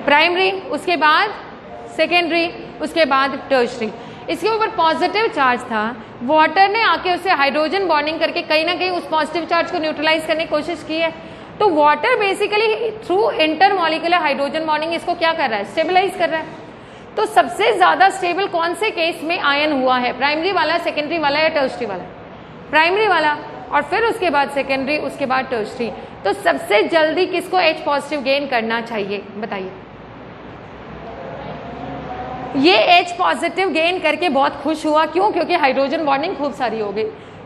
प्राइमरी, उसके बाद सेकेंडरी, उसके बाद टर्शरी। इसके ऊपर पॉजिटिव चार्ज था, वाटर ने आके उसे हाइड्रोजन बॉन्डिंग करके कहीं ना कहीं उस पॉजिटिव चार्ज को न्यूट्रलाइज करने की कोशिश की है। तो water basically through intermolecular hydrogen bonding इसको क्या कर रहा है, स्टेबलाइज कर रहा है। तो सबसे ज्यादा स्टेबल कौन से केस में आयन हुआ है, प्राइमरी वाला, सेकेंडरी वाला या टर्शरी वाला, प्राइमरी वाला, और फिर उसके बाद सेकेंडरी, उसके बाद टर्शरी। तो सबसे जल्दी किसको H पॉजिटिव गेन करना चाहिए, बताइए। ये H पॉजिटिव गेन करके बहुत खुश हुआ, क्यों, क्योंकि हाइड्रोजन बॉन्डिंग खूब सारी हो गई।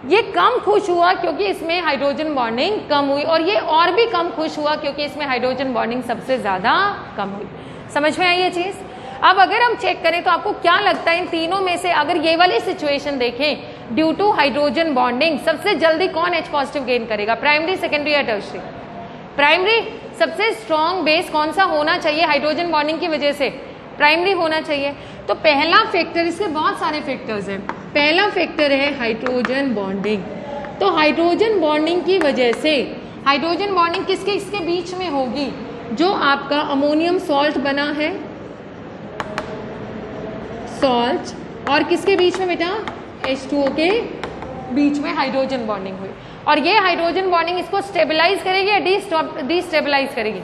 ये कम खुश हुआ क्योंकि इसमें हाइड्रोजन बॉन्डिंग कम हुई, और ये और भी कम खुश हुआ क्योंकि इसमें हाइड्रोजन बॉन्डिंग सबसे ज्यादा कम हुई। समझ में आई ये चीज। अब अगर हम चेक करें तो आपको क्या लगता है, इन तीनों में से अगर ये वाली सिचुएशन देखें, ड्यू टू हाइड्रोजन बॉन्डिंग सबसे जल्दी कौन H पॉजिटिव गेन करेगा, प्राइमरी, सेकेंडरी या टर्शरी, प्राइमरी। सबसे स्ट्रॉन्ग बेस कौन सा होना चाहिए हाइड्रोजन बॉन्डिंग की वजह से, प्राइमरी होना चाहिए। तो पहला फैक्टर, इसके बहुत सारे फैक्टर्स हैं, पहला फैक्टर है हाइड्रोजन बॉन्डिंग। तो हाइड्रोजन बॉन्डिंग की वजह से, हाइड्रोजन बॉन्डिंग किसके इसके बीच में होगी, जो आपका अमोनियम सॉल्ट बना है, सॉल्ट, और किसके बीच में बेटा, H2O के बीच में हाइड्रोजन बॉन्डिंग हुई। और ये हाइड्रोजन बॉन्डिंग इसको स्टेबलाइज करेगी या डिस्टेबलाइज करेगी,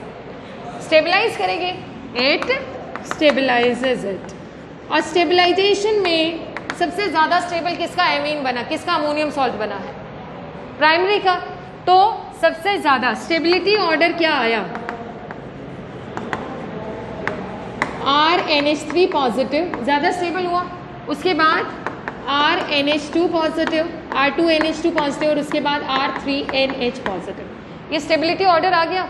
स्टेबलाइज करेगी, इट स्टेबलाइजेज इट। और स्टेबलाइजेशन में सबसे ज्यादा स्टेबल किसका एमीन बना, किसका अमोनियम सॉल्ट बना है, प्राइमरी का। तो सबसे ज्यादा स्टेबिलिटी ऑर्डर क्या आया, RNH3 पॉजिटिव ज्यादा स्टेबल हुआ, उसके बाद RNH2 पॉजिटिव, R2NH2 पॉजिटिव, और उसके बाद R3NH पॉजिटिव। ये स्टेबिलिटी ऑर्डर आ गया।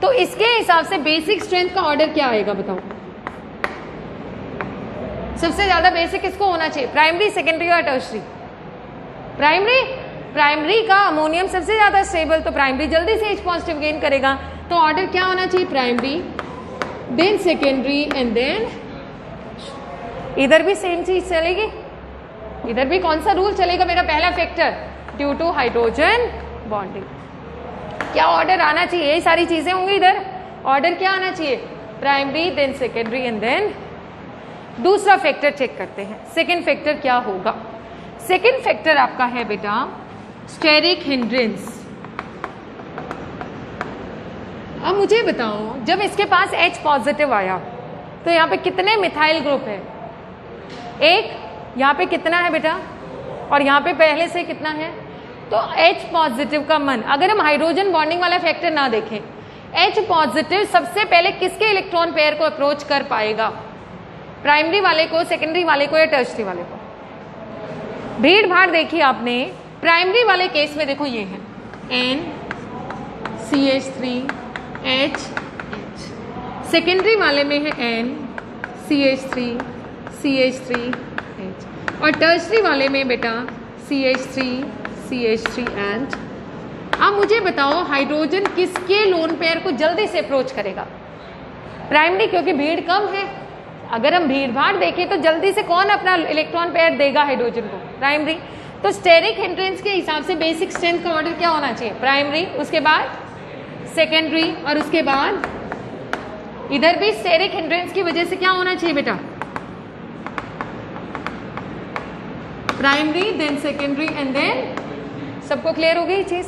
तो इसके हिसाब से बेसिक स्ट्रेंथ का ऑर्डर क्या आएगा, बताओ। सबसे ज्यादा बेसिक किसको होना चाहिए, प्राइमरी, सेकेंडरी या टर्शरी, प्राइमरी। प्राइमरी का अमोनियम सबसे ज्यादा स्टेबल, तो प्राइमरी जल्दी से H पॉजिटिव गेन करेगा। तो ऑर्डर क्या होना चाहिए, primary, then secondary, and then. इधर भी सेम चीज चलेगी, इधर भी कौन सा रूल चलेगा मेरा, पहला factor due to hydrogen bonding. क्या ऑर्डर आना चाहिए, यही सारी चीजें होंगी इधर। ऑर्डर क्या आना चाहिए, primary, then secondary, and then. दूसरा फैक्टर चेक करते हैं। सेकेंड फैक्टर क्या होगा? सेकेंड फैक्टर आपका है बेटा स्टेरिक हिंड्रेंस। अब मुझे बताओ, जब इसके पास H पॉजिटिव आया तो यहाँ पे कितने मिथाइल ग्रुप है? एक। यहाँ पे कितना है बेटा? और यहाँ पे पहले से कितना है? तो H पॉजिटिव का मन, अगर हम हाइड्रोजन बॉन्डिंग वाला फैक्टर ना देखें, H पॉजिटिव सबसे पहले किसके इलेक्ट्रॉन पेयर को अप्रोच कर पाएगा? प्राइमरी वाले को, सेकेंडरी वाले को या टर्शरी वाले को? भीड़ भाड़ देखी आपने। प्राइमरी वाले केस में देखो ये है NCH3H। सेकेंडरी वाले में है NCH3CH3H और टर्शरी वाले में बेटा CH3CH3H। अब मुझे बताओ हाइड्रोजन किसके लोन पेयर को जल्दी से अप्रोच करेगा? प्राइमरी, क्योंकि भीड़ कम है। अगर हम भीड़ भाड़ देखें तो जल्दी से कौन अपना इलेक्ट्रॉन पेयर देगा हाइड्रोजन को? प्राइमरी। तो स्टेरिक हिंड्रेंस के हिसाब से बेसिक स्ट्रेंथ का ऑर्डर क्या होना चाहिए? प्राइमरी, उसके बाद सेकेंडरी और उसके बाद इधर भी स्टेरिक हिंड्रेंस की वजह से क्या होना चाहिए बेटा? Primary, then secondary and then. सबको क्लियर हो गई चीज?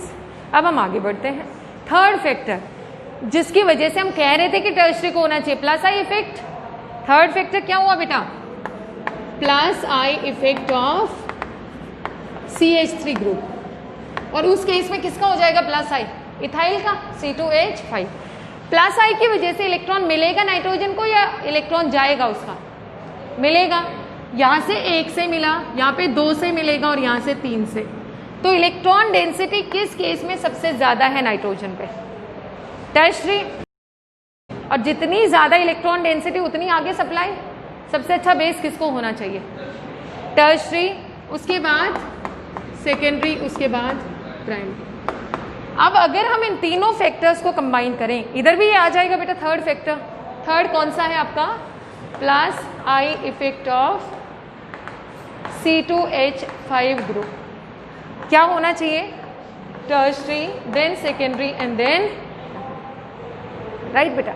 अब हम आगे बढ़ते हैं। थर्ड फैक्टर जिसकी वजह से हम कह रहे थे कि टर्शरी को होना चाहिए, plus I effect. Third factor क्या हुआ बेटा? Plus I effect of CH3 group. और उस केस में किसका हो जाएगा प्लस आई? इथाइल का, C2H5। प्लस आई की वजह से इलेक्ट्रॉन मिलेगा नाइट्रोजन को या इलेक्ट्रॉन जाएगा उसका? मिलेगा। यहाँ से 1 से मिला, यहाँ पे 2 से मिलेगा और यहाँ से 3 से। तो इलेक्ट्रॉन डेंसिटी किस केस में सबसे ज्यादा है नाइट्रोजन पे? टर्शरी। और जितनी ज्यादा इलेक्ट्रॉन डेंसिटी उतनी आगे सप्लाई। सबसे अच्छा बेस किसको होना चाहिए? टर्शरी, उसके बाद सेकेंडरी, उसके बाद प्राइमरी। अब अगर हम इन तीनों फैक्टर्स को कंबाइन करें, इधर भी ये आ जाएगा बेटा थर्ड फैक्टर। थर्ड कौन सा है आपका? Plus I effect of C2H5 group. क्या होना चाहिए? Tertiary, then secondary and then. Right बेटा।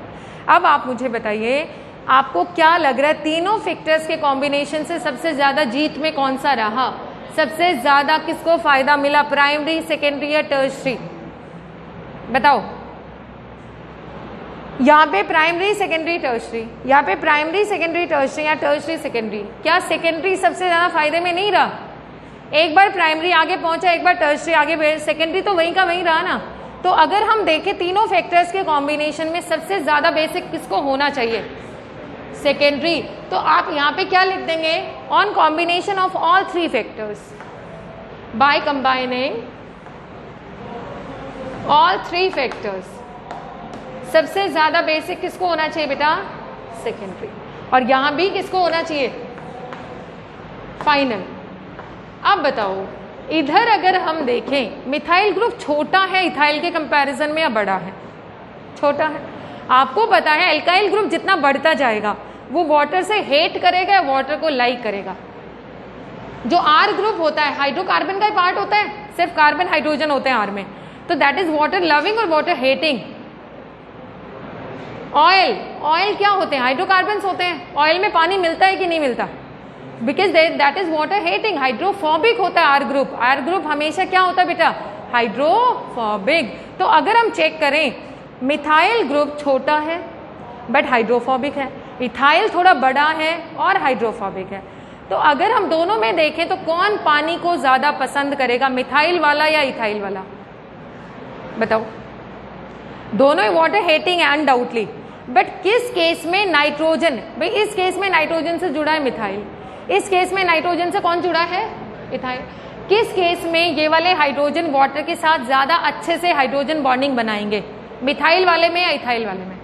अब आप मुझे बताइए, आपको क्या लग रहा है तीनों फैक्टर्स के कॉम्बिनेशन से सबसे ज्यादा जीत में कौन सा रहा? सबसे ज्यादा किसको फायदा मिला? प्राइमरी, सेकेंडरी या टर्शरी? बताओ। यहाँ पे प्राइमरी, सेकेंडरी, टर्शरी, यहाँ पे प्राइमरी, सेकेंडरी, टर्शरी या टर्शरी, सेकेंडरी। क्या सेकेंडरी सबसे ज्यादा फायदे में नहीं रहा? एक बार प्राइमरी आगे पहुंचा, एक बार टर्शरी आगे, सेकेंडरी तो वहीं का वहीं रहा ना। तो अगर हम देखें तीनों फैक्टर्स के कॉम्बिनेशन में सबसे ज्यादा बेसिक किसको होना चाहिए? सेकेंडरी। तो आप यहाँ पे क्या लिख देंगे? On combination of all 3 factors by combining all 3 factors, सबसे ज्यादा बेसिक किसको होना चाहिए बेटा? सेकेंडरी। और यहां भी किसको होना चाहिए? फाइनल। अब बताओ, इधर अगर हम देखें मिथाइल ग्रुप छोटा है इथाइल के कंपैरिजन में या बड़ा है? छोटा है। आपको पता है एल्काइल ग्रुप जितना बढ़ता जाएगा वो वाटर से हेट करेगा या वाटर को लाइक करेगा? जो R ग्रुप होता है हाइड्रोकार्बन का ही पार्ट होता है, सिर्फ कार्बन हाइड्रोजन होते हैं R में, तो दैट इज वाटर लविंग और वाटर हेटिंग। ऑयल क्या होते हैं? हाइड्रोकार्बन्स होते हैं। ऑयल में पानी मिलता है कि नहीं मिलता? Because that is water hating. Hydrophobic होता है आर ग्रुप हमेशा क्या होता है बेटा? हाइड्रोफोबिक। तो अगर हम चेक करें, मिथाइल ग्रुप छोटा है बट हाइड्रोफोबिक है, इथाइल थोड़ा बड़ा है और हाइड्रोफोबिक है। तो अगर हम दोनों में देखें तो कौन पानी को ज्यादा पसंद करेगा, मिथाइल वाला या इथाइल वाला? बताओ। दोनों ही वाटर हेटिंग अनडाउटली, बट किस केस में नाइट्रोजन? भाई इस केस में नाइट्रोजन से जुड़ा है मिथाइल, इस केस में नाइट्रोजन से कौन जुड़ा है? इथाइल। किस केस में ये वाले हाइड्रोजन वाटर के साथ ज्यादा अच्छे से हाइड्रोजन बॉन्डिंग बनाएंगे? मिथाइल वाले में या इथाइल वाले में?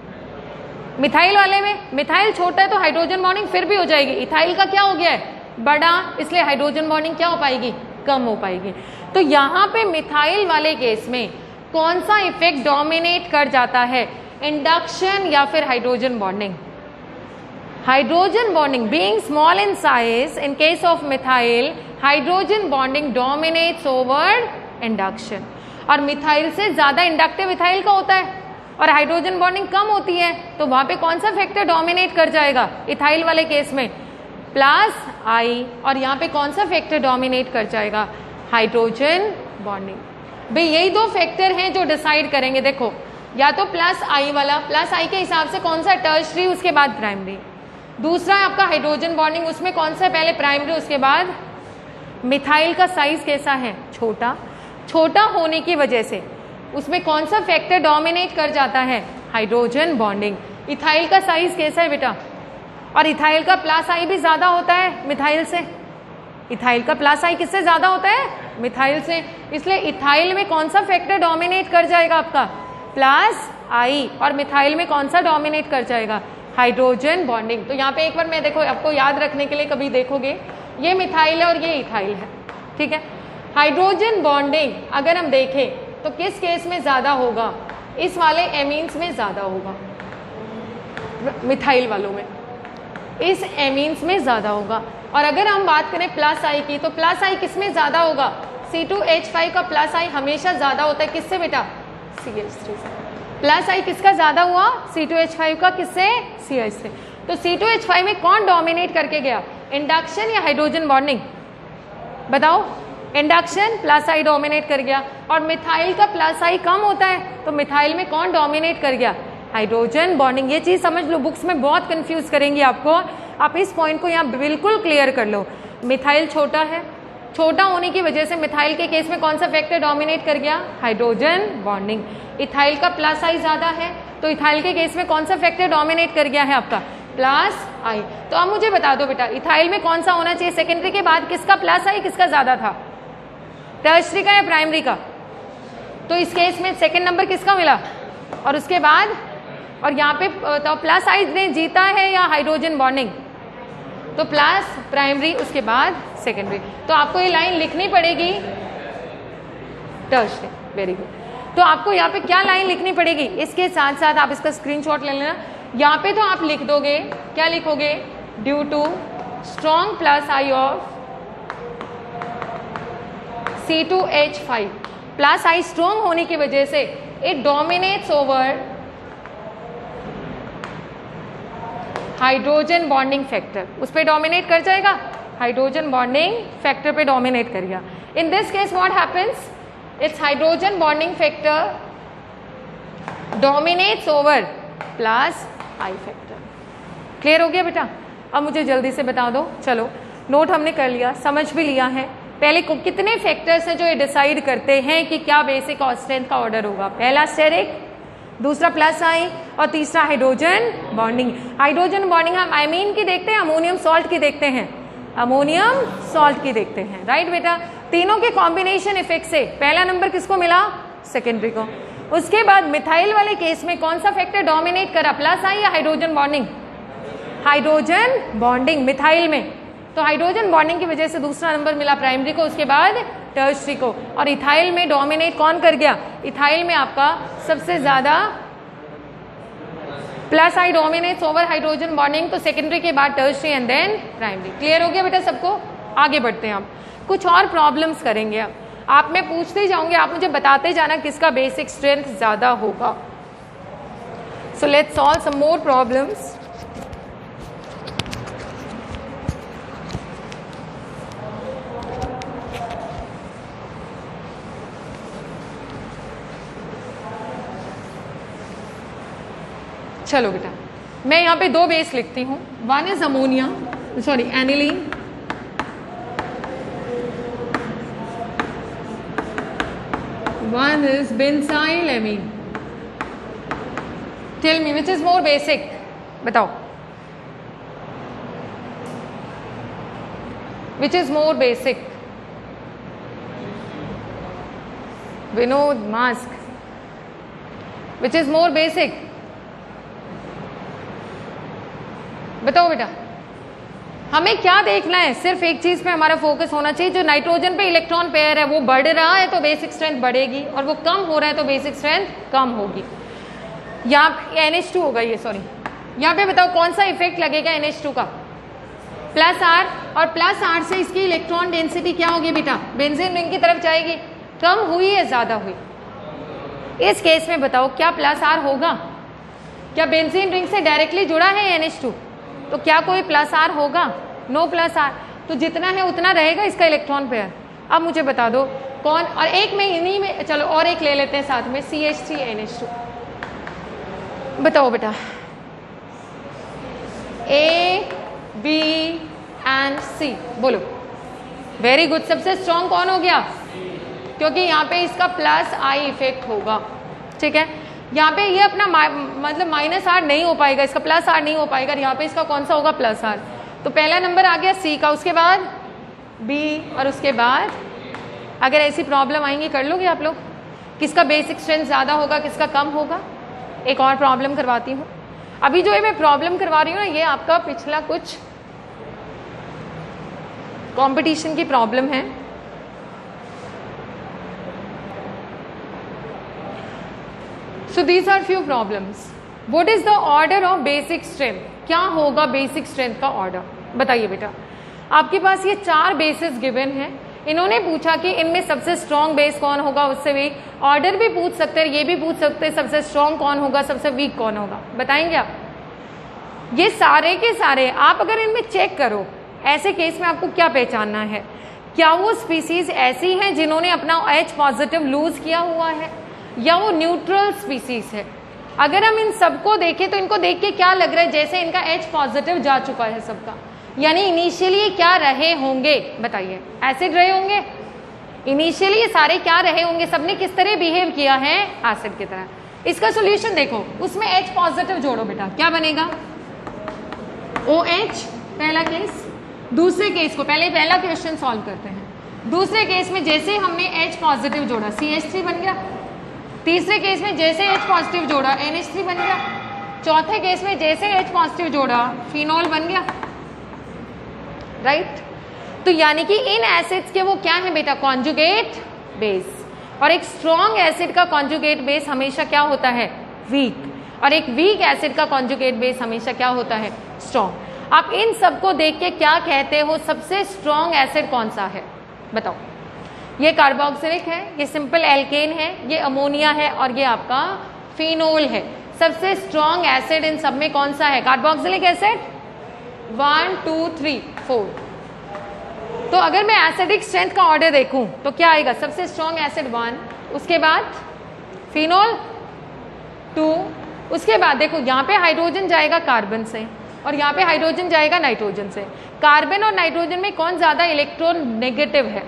मिथाइल वाले में। मिथाइल छोटा है तो हाइड्रोजन बॉन्डिंग फिर भी हो जाएगी। इथाइल का क्या हो गया है? बड़ा, इसलिए हाइड्रोजन बॉन्डिंग क्या हो पाएगी? कम हो पाएगी। तो यहाँ पे मिथाइल वाले केस में कौन सा इफेक्ट डोमिनेट कर जाता है? इंडक्शन या फिर hydrogen bonding? Hydrogen bonding being small in size, in case of methyl hydrogen bonding dominates over induction. और मिथाइल से ज्यादा इंडक्टिव इथाइल का होता है और हाइड्रोजन बॉन्डिंग कम होती है, तो वहां पे कौन सा फैक्टर डोमिनेट कर जाएगा इथाइल वाले केस में? प्लस आई, और यहाँ पे कौन सा फैक्टर डोमिनेट कर जाएगा? Hydrogen bonding. भाई यही दो फैक्टर हैं जो डिसाइड करेंगे। देखो या तो प्लस आई वाला, प्लस आई के हिसाब से कौन सा टर्शरी, उसके बाद प्राइमरी। दूसरा है आपका हाइड्रोजन बॉन्डिंग, उसमें कौन सा पहले प्राइमरी उसके बाद। मिथाइल का साइज कैसा है? छोटा। छोटा होने की वजह से उसमें कौन सा फैक्टर डोमिनेट कर जाता है? Hydrogen bonding. इथाइल का साइज कैसा है बेटा? और इथाइल का प्लस आई भी ज्यादा होता है मिथाइल से। इथाइल का प्लस आई किससे ज्यादा होता है? मिथाइल से। इसलिए इथाइल में कौन सा फैक्टर डोमिनेट कर जाएगा आपका? प्लस आई। और मिथाइल में कौन सा डोमिनेट कर जाएगा? Hydrogen bonding. तो यहाँ पे एक बार मैं देखो आपको याद रखने के लिए कभी देखोगे, ये मिथाइल है और ये इथाइल है, ठीक है। हाइड्रोजन बॉन्डिंग अगर हम देखें तो किस केस में ज्यादा होगा? इस वाले एमीन्स में ज्यादा होगा, मिथाइल वालों में, इस एमीन्स में ज्यादा होगा। और अगर हम बात करें प्लस आई की, तो प्लस आई किस में ज्यादा होगा? C2H5 का प्लस आई हमेशा ज्यादा होता है किससे बेटा? CH3 से। प्लस आई किसका ज्यादा हुआ? C2H5 का। किससे? CH से। तो C2H5 में कौन डोमिनेट करके गया? इंडक्शन या हाइड्रोजन बॉन्डिंग? बताओ। इंडक्शन, प्लस आई डोमिनेट कर गया। और मिथाइल का प्लस आई कम होता है, तो मिथाइल में कौन डोमिनेट कर गया? Hydrogen bonding. ये चीज समझ लो, बुक्स में बहुत कंफ्यूज करेंगी आपको। आप इस पॉइंट को यहाँ बिल्कुल क्लियर कर लो। मिथाइल छोटा है, छोटा होने की वजह से मिथाइल के केस में कौन सा फैक्टर डोमिनेट कर गया? Hydrogen bonding. इथाइल का प्लस आई ज्यादा है, तो इथाइल के केस में कौन सा फैक्टर डोमिनेट कर गया है आपका? प्लस आई। तो अब मुझे बता दो बेटा, इथाइल में कौन सा होना चाहिए सेकेंडरी के बाद? किसका प्लस आई किसका ज्यादा था? टर्शरी का या प्राइमरी का? तो इस केस में सेकेंड नंबर किसका मिला? और उसके बाद, और यहाँ पे तो प्लस आई ने जीता है या हाइड्रोजन बॉन्डिंग? तो प्लस प्राइमरी, उसके बाद सेकेंडरी। तो आपको ये लाइन लिखनी पड़ेगी टर्शरी। Very good. तो आपको यहाँ पे क्या लाइन लिखनी पड़ेगी? इसके साथ साथ आप इसका स्क्रीनशॉट ले लेना। यहाँ पे तो आप लिख दोगे, क्या लिखोगे? Due to strong plus I of C2H5, plus I strong होने की वजह से it dominates over hydrogen bonding factor. उस पर डोमिनेट कर जाएगा, हाइड्रोजन बॉन्डिंग फैक्टर पे डोमिनेट कर गया। In this case what happens? It's hydrogen bonding factor dominates over plus I factor. Clear हो गया बेटा? अब मुझे जल्दी से बता दो। चलो, नोट हमने कर लिया, समझ भी लिया है। पहले कितने फैक्टर्स हैं जो ये डिसाइड करते हैं कि क्या बेसिक और स्ट्रेंथ का ऑर्डर होगा? पहला स्टेरिक, दूसरा प्लस आई, और तीसरा हाइड्रोजन बॉन्डिंग। हाइड्रोजन बॉन्डिंग हम आयमीन की देखते हैं, अमोनियम सॉल्ट की देखते हैं, अमोनियम सॉल्ट की देखते हैं, राइट बेटा। तीनों के कॉम्बिनेशन इफेक्ट से पहला नंबर किसको मिला? सेकेंडरी को। उसके बाद मिथाइल वाले केस में कौन सा फैक्टर डोमिनेट करा? प्लस आई या hydrogen bonding? Hydrogen bonding methyl में। तो हाइड्रोजन बॉन्डिंग की वजह से दूसरा नंबर मिला प्राइमरी को, उसके बाद टर्शरी को। और इथाइल में डोमिनेट कौन कर गया? इथाइल में आपका सबसे ज्यादा plus I dominates over hydrogen bonding, तो सेकेंडरी के बाद tertiary and then primary. Clear हो गया बेटा सबको? आगे बढ़ते हैं हम, कुछ और प्रॉब्लम्स करेंगे। अब आप मैं पूछते जाऊंगी, आप मुझे बताते जाना किसका बेसिक स्ट्रेंथ ज्यादा होगा। So let's solve some more problems. चलो बेटा, मैं यहाँ पे दो बेस लिखती हूँ। One is ammonia, sorry aniline, one is benzyl amine. Tell me which is more basic? बताओ, which is more basic? Vinod mask, which is more basic? बताओ बेटा, हमें क्या देखना है? सिर्फ एक चीज पे हमारा फोकस होना चाहिए, जो नाइट्रोजन पे इलेक्ट्रॉन पेयर है वो बढ़ रहा है तो बेसिक स्ट्रेंथ बढ़ेगी, और वो कम हो रहा है तो बेसिक स्ट्रेंथ कम होगी। यहाँ NH2 होगा ये, सॉरी यहाँ पे बताओ कौन सा इफेक्ट लगेगा NH2 का? प्लस आर, और प्लस आर से इसकी इलेक्ट्रॉन डेंसिटी क्या होगी बेटा? बेंजीन रिंग की तरफ जाएगी। कम हुई या ज्यादा हुई? इस केस में बताओ क्या प्लस आर होगा? क्या बेंजीन रिंग से डायरेक्टली जुड़ा है NH2? तो क्या कोई प्लस आर होगा? नो प्लस आर, तो जितना है उतना रहेगा इसका इलेक्ट्रॉन पेयर। अब मुझे बता दो कौन, और एक में इन्हीं में, चलो और एक ले लेते हैं साथ में, CH3NH2। बताओ बेटा, A, B एंड C, बोलो। वेरी गुड, सबसे स्ट्रॉन्ग कौन हो गया? क्योंकि यहाँ पे इसका प्लस आई इफेक्ट होगा, ठीक है। यहाँ पे ये अपना मतलब माइनस आर नहीं हो पाएगा, इसका प्लस आर नहीं हो पाएगा, यहाँ पे इसका कौन सा होगा? Plus R. तो पहला नंबर आ गया C का, उसके बाद B, और उसके बाद अगर ऐसी प्रॉब्लम आएंगी कर लोगे आप लोग, किसका बेसिक स्ट्रेंथ ज़्यादा होगा, किसका कम होगा। एक और प्रॉब्लम करवाती हूँ। अभी जो मैं प्रॉब्लम करवा रही हूँ ना, ये आपका पिछला कुछ कंपटीशन की प्रॉब्लम है। So these are few problems. What is the order of basic strength? क्या होगा बेसिक स्ट्रेंथ का ऑर्डर? बताइए बेटा। आपके पास ये 4 बेसिस गिवन है। इन्होंने पूछा कि इनमें सबसे स्ट्रॉन्ग बेस कौन होगा, उससे वीक। ऑर्डर भी पूछ सकते हैं, ये भी पूछ सकते हैं सबसे स्ट्रॉन्ग कौन होगा, सबसे वीक कौन होगा। बताएंगे आप? ये सारे के सारे आप अगर इनमें चेक करो, ऐसे केस में आपको क्या पहचानना है? क्या वो स्पीसीज ऐसी हैं जिन्होंने अपना H पॉजिटिव लूज किया हुआ है, या वो न्यूट्रल स्पीसीज है? अगर हम इन सबको देखें तो इनको देख के क्या लग रहा है? जैसे इनका H पॉजिटिव जा चुका है सबका, यानी इनिशियली क्या रहे होंगे? बताइए। एसिड रहे होंगे इनिशियली, ये सारे क्या रहे होंगे? सबने किस तरह बिहेव किया है? एसिड की तरह। इसका सोल्यूशन देखो, उसमें H पॉजिटिव जोड़ो बेटा, क्या बनेगा? OH, पहला केस। दूसरे केस को पहले पहला क्वेश्चन सॉल्व करते हैं। दूसरे केस में जैसे हमने H पॉजिटिव जोड़ा, CH3 बन गया। तीसरे केस में जैसे H पॉजिटिव जोड़ा, NH3 बन गया। चौथे केस में जैसे H पॉजिटिव जोड़ा, फिनॉल बन गया, राइट। तो यानी कि इन एसिड्स के वो क्या है बेटा? Conjugate base. और एक स्ट्रॉन्ग एसिड का कॉन्जुगेट बेस हमेशा क्या होता है? वीक। और एक वीक एसिड का कॉन्जुगेट बेस हमेशा क्या होता है? स्ट्रॉन्ग। आप इन सबको देख के क्या कहते हो, सबसे स्ट्रॉन्ग एसिड कौन सा है? बताओ। ये कार्बोक्सिलिक है, ये सिंपल एल्केन है, ये अमोनिया है, और ये आपका फिनोल है। सबसे स्ट्रॉन्ग एसिड इन सब में कौन सा है? Carboxylic acid. 1 2 3 4। तो अगर मैं एसिडिक स्ट्रेंथ का ऑर्डर देखूं तो क्या आएगा? सबसे स्ट्रॉन्ग एसिड 1, उसके बाद फिनोल 2, उसके बाद देखो यहाँ पे हाइड्रोजन जाएगा कार्बन से, और यहाँ पे हाइड्रोजन जाएगा नाइट्रोजन से। कार्बन और नाइट्रोजन में कौन ज्यादा इलेक्ट्रॉन नेगेटिव है?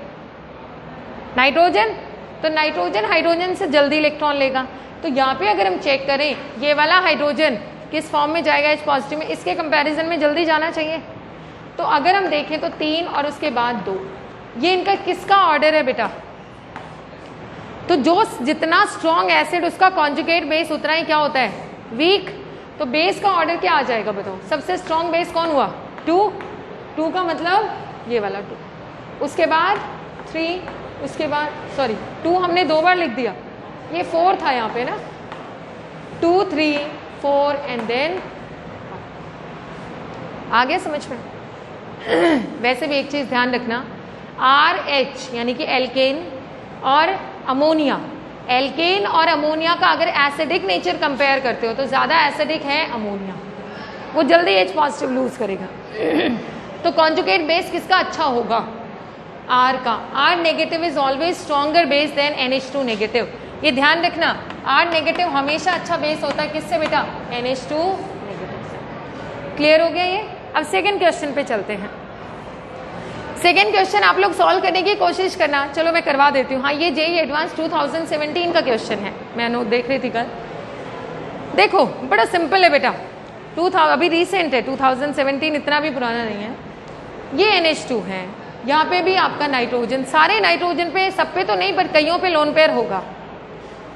नाइट्रोजन। तो नाइट्रोजन हाइड्रोजन से जल्दी इलेक्ट्रॉन लेगा। तो यहाँ पे अगर हम चेक करें, ये वाला हाइड्रोजन किस फॉर्म में जाएगा? H पॉजिटिव में। इसके कंपैरिजन में जल्दी जाना चाहिए। तो अगर हम देखें तो 3 और उसके बाद 2, ये इनका किसका ऑर्डर है बेटा? तो जो जितना स्ट्रॉन्ग एसिड उसका कॉन्जुगेट बेस उतना ही क्या होता है? वीक। तो बेस का ऑर्डर क्या आ जाएगा बताओ? सबसे स्ट्रॉन्ग बेस कौन हुआ? 2 का मतलब ये वाला 2, उसके बाद 3, उसके बाद 2 हमने 2 बार लिख दिया, ये 4 था यहाँ पे ना। 2 3 4 एंड देन आगे समझ में। वैसे भी एक चीज ध्यान रखना, RH यानी कि एल्केन और अमोनिया, एल्केन और अमोनिया का अगर एसिडिक नेचर कंपेयर करते हो तो ज्यादा एसिडिक है अमोनिया, वो जल्दी H पॉजिटिव लूज करेगा। तो कॉन्जुगेट बेस किसका अच्छा होगा? R का। R negative is always stronger base than NH2 negative. ये ध्यान रखना, R नेगेटिव हमेशा अच्छा बेस होता है किससे बेटा? NH2 नेगेटिव से। क्लियर हो गया ये? अब सेकंड क्वेश्चन पे चलते हैं। सेकंड क्वेश्चन आप लोग सॉल्व करने की कोशिश करना। चलो मैं करवा देती हूँ। हाँ, ये JEE एडवांस 2017 का क्वेश्चन है, मैं नोट देख रही थी कल। देखो बड़ा सिंपल है बेटा, 2000 अभी रिसेंट है, 2017 इतना भी पुराना नहीं है। ये NH2 है, यहाँ पे भी आपका नाइट्रोजन, सारे नाइट्रोजन पे, सब पे तो नहीं पर कईयों पे लोन पेयर होगा।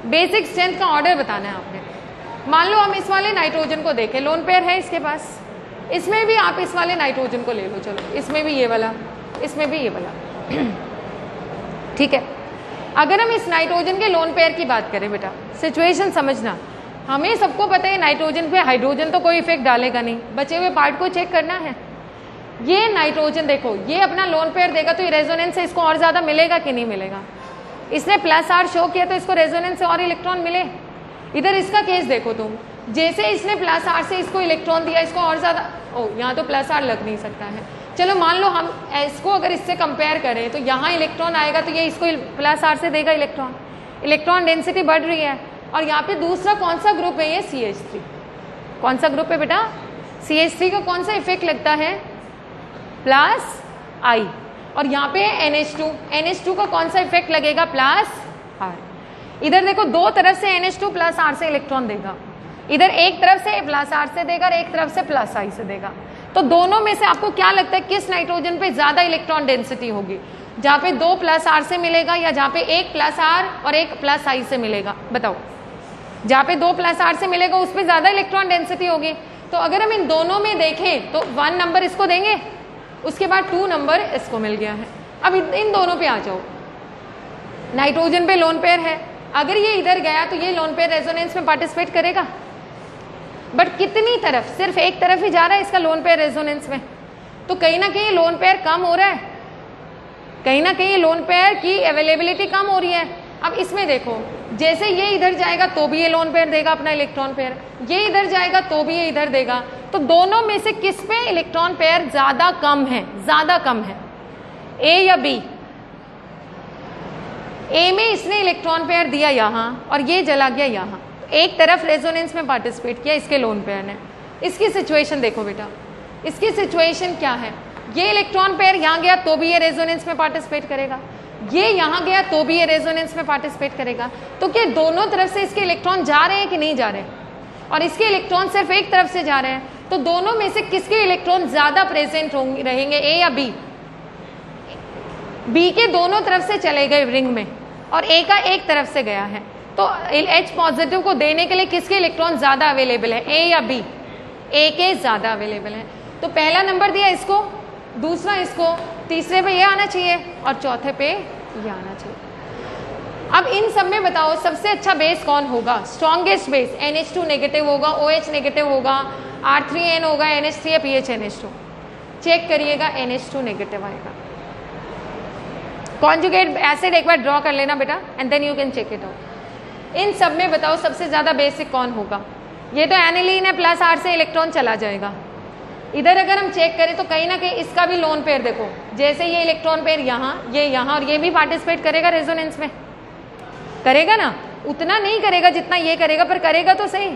बेसिक स्ट्रेंथ का ऑर्डर बताना है आपने। मान लो हम इस वाले नाइट्रोजन को देखें, लोन पेयर है इसके पास, इसमें भी आप इस वाले नाइट्रोजन को ले लो, चलो इसमें भी ये वाला, इसमें भी ये वाला, ठीक है। अगर हम इस नाइट्रोजन के लोन पेयर की बात करें बेटा, सिचुएशन समझना, हमें सबको पता है नाइट्रोजन पे हाइड्रोजन तो कोई इफेक्ट डालेगा नहीं, बचे हुए पार्ट को चेक करना है। ये नाइट्रोजन देखो, ये अपना लोन पेयर देगा तो ये रेजोनेंस से इसको और ज्यादा मिलेगा कि नहीं मिलेगा? इसने +R शो किया तो इसको रेजोनेंस से और इलेक्ट्रॉन मिले। इधर इसका केस देखो तुम, जैसे इसने +R से इसको इलेक्ट्रॉन दिया, इसको और ज्यादा, ओ यहाँ तो +R लग नहीं सकता है, चलो मान लो हम इसको अगर इससे कंपेयर करें तो यहाँ इलेक्ट्रॉन आएगा तो ये इसको प्लस आर से देगा इलेक्ट्रॉन, इलेक्ट्रॉन डेंसिटी बढ़ रही है। और यहाँ पे दूसरा कौन सा ग्रुप है, ये CH3। कौन सा ग्रुप है बेटा, CH3 का कौन सा इफेक्ट लगता है, प्लस I। और यहाँ पे NH2, NH2 का कौन सा इफेक्ट लगेगा, प्लस R। इधर देखो दो तरफ से NH2 प्लस R से इलेक्ट्रॉन देगा, इधर एक तरफ से प्लस R से देगा और एक तरफ से प्लस I से देगा। तो दोनों में से आपको क्या लगता है किस नाइट्रोजन पे ज्यादा इलेक्ट्रॉन डेंसिटी होगी, जहाँ पे 2 प्लस R से मिलेगा या जहाँ पे 1 प्लस R और 1 प्लस I से मिलेगा, बताओ। जहाँ पे 2 प्लस R से मिलेगा उस पर ज्यादा इलेक्ट्रॉन डेंसिटी होगी। तो अगर हम इन दोनों में देखें तो 1 नंबर इसको देंगे, उसके बाद 2 नंबर इसको मिल गया है। अब इन दोनों पे आ जाओ, नाइट्रोजन पे लोन पेयर है, अगर ये इधर गया तो ये लोन पेयर रेजोनेंस में पार्टिसिपेट करेगा, बट कितनी तरफ, सिर्फ एक तरफ ही जा रहा है इसका लोन पेयर रेजोनेंस में। तो कहीं ना कहीं लोन पेयर कम हो रहा है, कहीं ना कहीं लोन पेयर की अवेलेबिलिटी कम हो रही है। अब इसमें देखो, जैसे ये इधर जाएगा तो भी ये लोन पेयर देगा अपना इलेक्ट्रॉन पेयर, ये इधर जाएगा तो भी ये इधर देगा। तो दोनों में से किस पे इलेक्ट्रॉन पेयर ज्यादा कम है, ज्यादा कम है, ए या बी। ए में इसने इलेक्ट्रॉन पेयर दिया यहाँ और ये जला गया यहाँ, एक तरफ रेजोनेंस में पार्टिसिपेट किया इसके लोन पेयर ने। इसकी सिचुएशन देखो बेटा, इसकी सिचुएशन क्या है, ये इलेक्ट्रॉन पेयर यहाँ गया तो भी ये रेजोनेंस में पार्टिसिपेट करेगा, ये यहाँ गया तो भी ये रेजोनेंस में पार्टिसिपेट करेगा। तो क्या दोनों तरफ से इसके इलेक्ट्रॉन जा रहे हैं कि नहीं जा रहे, और इसके इलेक्ट्रॉन सिर्फ एक तरफ से जा रहे हैं। तो दोनों में से किसके इलेक्ट्रॉन ज्यादा प्रेजेंट रहेंगे, ए या बी। बी के दोनों तरफ से चले गए रिंग में और ए का एक तरफ से गया है। तो H पॉजिटिव को देने के लिए किसके इलेक्ट्रॉन ज्यादा अवेलेबल है, ए या बी, ए के ज्यादा अवेलेबल है। तो पहला नंबर दिया इसको, दूसरा इसको, तीसरे पे ये आना चाहिए और चौथे पे ये आना चाहिए। अब इन सब में बताओ सबसे अच्छा बेस कौन होगा, स्ट्रॉन्गेस्ट बेस। NH2 नेगेटिव होगा, OH नेगेटिव होगा, R3N होगा, NH3 या PHNH2। चेक करिएगा, NH2 नेगेटिव आएगा। कॉन्जुगेट एसिड एक बार ड्रॉ कर लेना बेटा, and then you can check it out. इन सब में बताओ सबसे ज्यादा बेसिक कौन होगा। ये तो एनिलीन है, प्लस R से इलेक्ट्रॉन चला जाएगा। इधर अगर हम चेक करें तो कहीं ना कहीं इसका भी लोन पेयर देखो, जैसे ये इलेक्ट्रॉन पेयर यहाँ, ये यहाँ, और ये भी पार्टिसिपेट करेगा रेजोनेंस में, करेगा ना, उतना नहीं करेगा जितना ये करेगा, पर करेगा तो सही।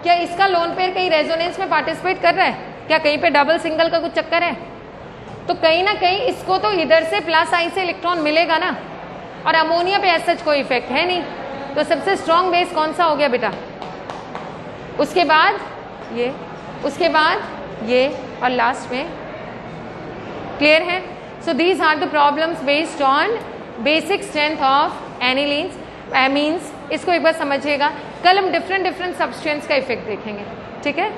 क्या इसका लोन पेयर कहीं रेजोनेंस में पार्टिसिपेट कर रहा है, क्या कहीं पे डबल सिंगल का कुछ चक्कर है? तो कहीं ना कहीं इसको तो इधर से प्लस I से इलेक्ट्रॉन मिलेगा ना, और अमोनिया पे ऐसा कोई इफेक्ट है नहीं। तो सबसे स्ट्रॉन्ग बेस कौन सा हो गया बेटा, उसके बाद ये, उसके बाद ये, और लास्ट में। क्लियर है? So these are the problems based on basic strength of anilines, amines. इसको एक बार समझिएगा, कल हम डिफरेंट सब्सटेंस का इफेक्ट देखेंगे, ठीक है।